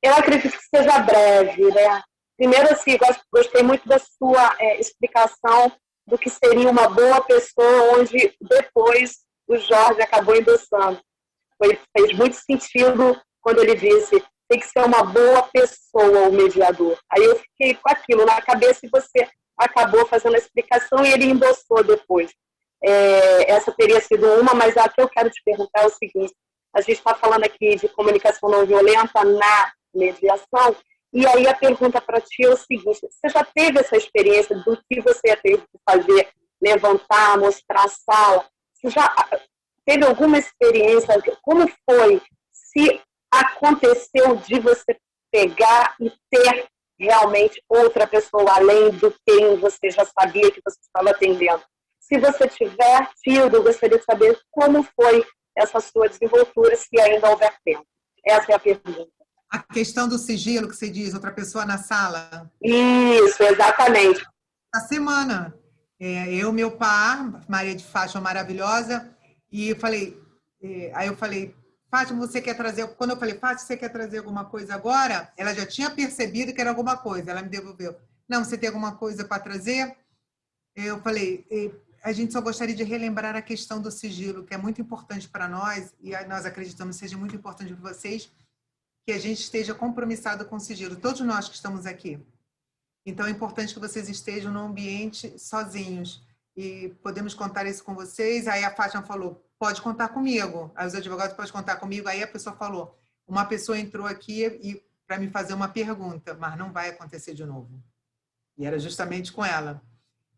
Speaker 6: Eu acredito que seja breve, né? Primeiro, assim, gostei muito da sua explicação do que seria uma boa pessoa, onde depois o Jorge acabou endossando. Fez muito sentido quando ele disse tem que ser uma boa pessoa o mediador. Aí eu fiquei com aquilo na cabeça e você acabou fazendo a explicação e ele endossou depois. Essa teria sido uma, mas a que eu quero te perguntar é o seguinte: a gente está falando aqui de comunicação não violenta na mediação, e aí a pergunta para ti é o seguinte: você já teve essa experiência do que você teve que fazer, levantar, mostrar a sala? Você já teve alguma experiência? Como foi? Se aconteceu de você pegar e ter realmente outra pessoa além do quem você já sabia que você estava atendendo? Se você tiver tido, eu gostaria de saber como foi essa sua desenvoltura, se ainda houver tempo. Essa é a pergunta.
Speaker 4: A questão do sigilo que você diz, outra pessoa na sala?
Speaker 6: Isso, exatamente.
Speaker 4: Essa semana, meu par, Maria de Fátima maravilhosa, e eu falei, Fátima, você quer trazer... Quando eu falei, Fátima, você quer trazer alguma coisa agora? Ela já tinha percebido que era alguma coisa, ela me devolveu. Não, você tem alguma coisa para trazer? Eu falei, a gente só gostaria de relembrar a questão do sigilo, que é muito importante para nós, e nós acreditamos que seja muito importante para vocês, que a gente esteja compromissado com o sigilo, todos nós que estamos aqui. Então, é importante que vocês estejam no ambiente sozinhos, e podemos contar isso com vocês. Aí a Fátima falou, pode contar comigo. Aí os advogados podem contar comigo. Aí a pessoa falou, uma pessoa entrou aqui para me fazer uma pergunta, mas não vai acontecer de novo. E era justamente com ela.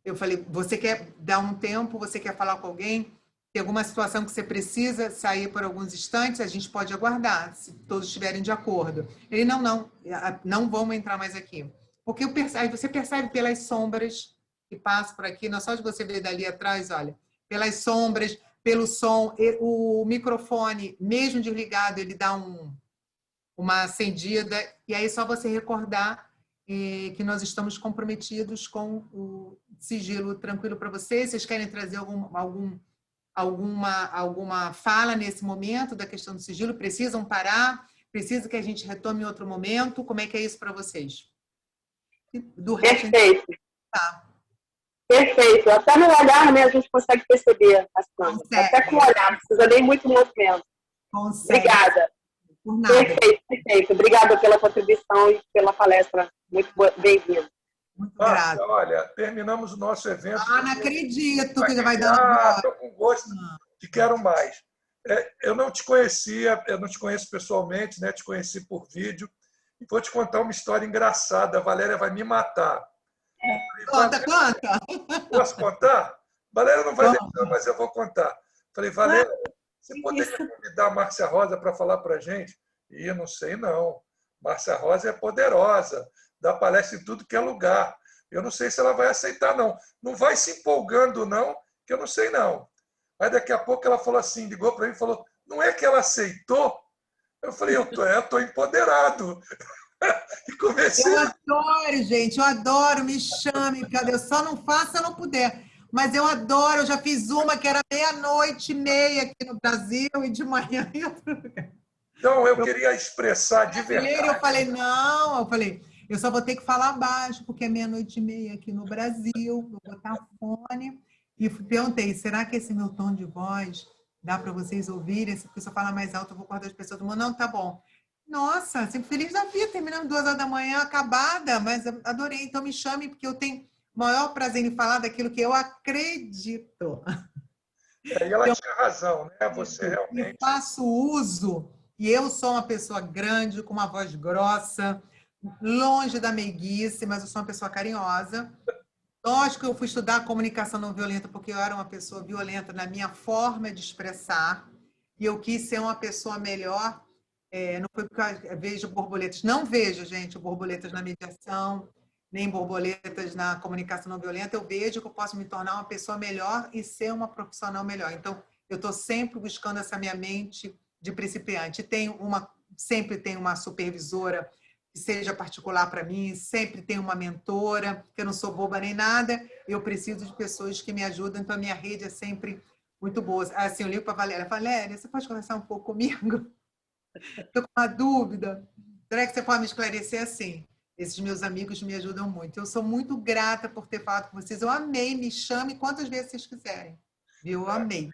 Speaker 4: Eu falei, você quer dar um tempo, você quer falar com alguém? Tem alguma situação que você precisa sair por alguns instantes? A gente pode aguardar, se todos estiverem de acordo. Ele, não vamos entrar mais aqui. Porque aí você percebe pelas sombras que passam por aqui, não só de você ver dali atrás, olha, pelas sombras, pelo som, o microfone, mesmo desligado, ele dá uma acendida, e aí é só você recordar que nós estamos comprometidos com o sigilo tranquilo para vocês. Vocês querem trazer alguma fala nesse momento da questão do sigilo? Precisam parar? Precisa que a gente retome em outro momento? Como é que é isso para vocês? e do resto...
Speaker 6: Perfeito.
Speaker 4: Tá.
Speaker 6: Perfeito. Até no olhar, né, a gente consegue perceber as plantas. Até com o olhar, não precisa nem muito movimento.
Speaker 4: Consegue.
Speaker 6: Obrigada.
Speaker 4: Por nada.
Speaker 6: Perfeito, perfeito. Obrigada pela contribuição e pela palestra. Muito bem-vinda.
Speaker 4: Muito
Speaker 1: Márcia,
Speaker 4: grata.
Speaker 1: olha, terminamos o nosso evento.
Speaker 4: Não acredito que já vai dando
Speaker 1: Estou com gosto de quero mais. Eu não te conhecia, eu não te conheço pessoalmente, né? Te conheci por vídeo. E vou te contar uma história engraçada. A Valéria vai me matar.
Speaker 4: Conta.
Speaker 1: Posso contar? Valéria não vai deixar, mas eu vou contar. Falei, Valéria, você poderia convidar a Márcia Rosa para falar para a gente? E eu não sei, não. Márcia Rosa é poderosa, dá palestra em tudo que é lugar. Eu não sei se ela vai aceitar, não. Não vai se empolgando, não, que eu não sei, não. Aí daqui a pouco ela falou assim, ligou para mim e falou, não é que ela aceitou? Eu falei, eu tô empoderado. E comecei...
Speaker 4: Eu adoro, gente, eu adoro, me chame, cadê? Eu só não faço se eu não puder. Mas eu adoro, eu já fiz uma que era 00:30 aqui no Brasil e de manhã em outro lugar.
Speaker 1: Então, eu queria expressar de verdade.
Speaker 4: Eu falei, eu só vou ter que falar baixo, porque é 00:30 aqui no Brasil, vou botar fone. E perguntei, será que esse meu tom de voz dá para vocês ouvirem? Se a pessoa fala mais alto, eu vou acordar as pessoas do mundo. Não, tá bom. Nossa, sempre feliz da vida, terminando 2h acabada, mas adorei. Então me chame, porque eu tenho o maior prazer em falar daquilo que eu acredito.
Speaker 1: E ela tinha razão, né? Você realmente...
Speaker 4: E faço uso, e eu sou uma pessoa grande, com uma voz grossa, longe da meiguice, mas eu sou uma pessoa carinhosa. Lógico que eu fui estudar comunicação não violenta porque eu era uma pessoa violenta na minha forma de expressar, e eu quis ser uma pessoa melhor. Não foi porque eu vejo borboletas. Não vejo, gente, borboletas na mediação, nem borboletas na comunicação não violenta. Eu vejo que eu posso me tornar uma pessoa melhor e ser uma profissional melhor. Então, eu estou sempre buscando essa minha mente de principiante. Sempre tenho uma supervisora que seja particular para mim, sempre tenho uma mentora, que eu não sou boba nem nada, eu preciso de pessoas que me ajudam, então a minha rede é sempre muito boa. Assim, eu ligo para a Valéria, Valéria, você pode conversar um pouco comigo? Estou com uma dúvida. Será que você pode me esclarecer assim? Esses meus amigos me ajudam muito. Eu sou muito grata por ter falado com vocês. Eu amei, me chame quantas vezes vocês quiserem. Eu amei.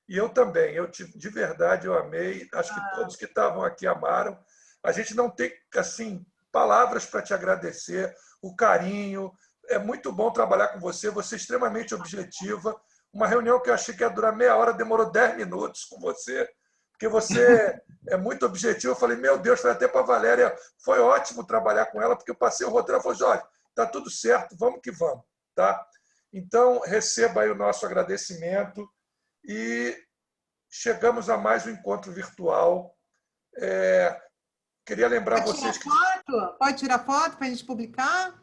Speaker 1: E eu também, de verdade, eu amei. Acho que todos que estavam aqui amaram. A gente não tem, assim, palavras para te agradecer, o carinho. É muito bom trabalhar com você, você é extremamente objetiva. Uma reunião que eu achei que ia durar meia hora, demorou 10 minutos com você, porque você é muito objetivo. Eu falei, meu Deus, falei até para a Valéria, foi ótimo trabalhar com ela, porque eu passei o roteiro, ela falou, Jorge, está tudo certo, vamos que vamos. Tá? Então, receba aí o nosso agradecimento e chegamos a mais um encontro virtual. Queria lembrar vocês que...
Speaker 4: Pode tirar foto para a gente publicar?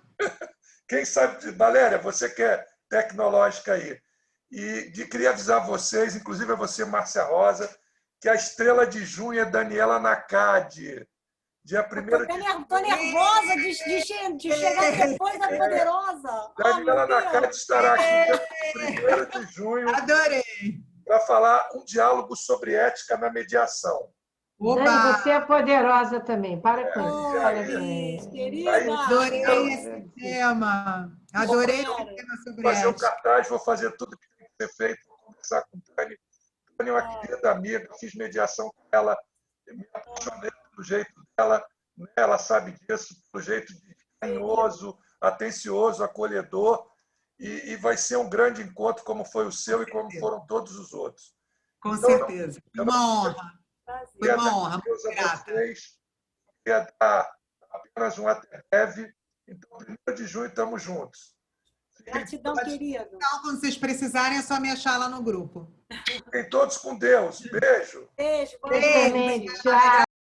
Speaker 1: Quem sabe, Valéria, você que é tecnológica aí. Queria avisar vocês, inclusive a você, Márcia Rosa, que a estrela de junho é Daniela Nakade. Dia 1º de junho.
Speaker 3: Estou nervosa de chegar depois da Poderosa.
Speaker 1: Daniela Nakade estará aqui dia 1º de junho.
Speaker 4: Adorei!
Speaker 1: Para falar um diálogo sobre ética na mediação.
Speaker 5: Dani, você é poderosa também. Para com isso. Fala também.
Speaker 3: Querida.
Speaker 4: Adorei esse tema. Adorei o tema sobre
Speaker 1: Vou fazer o
Speaker 4: ética.
Speaker 1: cartaz, vou fazer tudo que tem que ser feito, vou conversar com a Dani. Dani é uma querida amiga, fiz mediação com ela, me apaixonei pelo jeito dela, né? Ela sabe disso, pelo jeito carinhoso, atencioso, acolhedor, e vai ser um grande encontro como foi o seu e como foram todos os outros.
Speaker 4: Com certeza. Uma honra. Foi uma honra,
Speaker 1: Deus
Speaker 4: muito
Speaker 1: a
Speaker 4: grata.
Speaker 1: vocês. Queria dar apenas um até breve. Então, 1º de junho, estamos juntos.
Speaker 3: Gratidão, querido.
Speaker 4: Então, quando vocês precisarem, é só me achar lá no grupo.
Speaker 1: Fiquem todos com Deus. Beijo.
Speaker 3: Beijo.
Speaker 5: Beijo, tchau.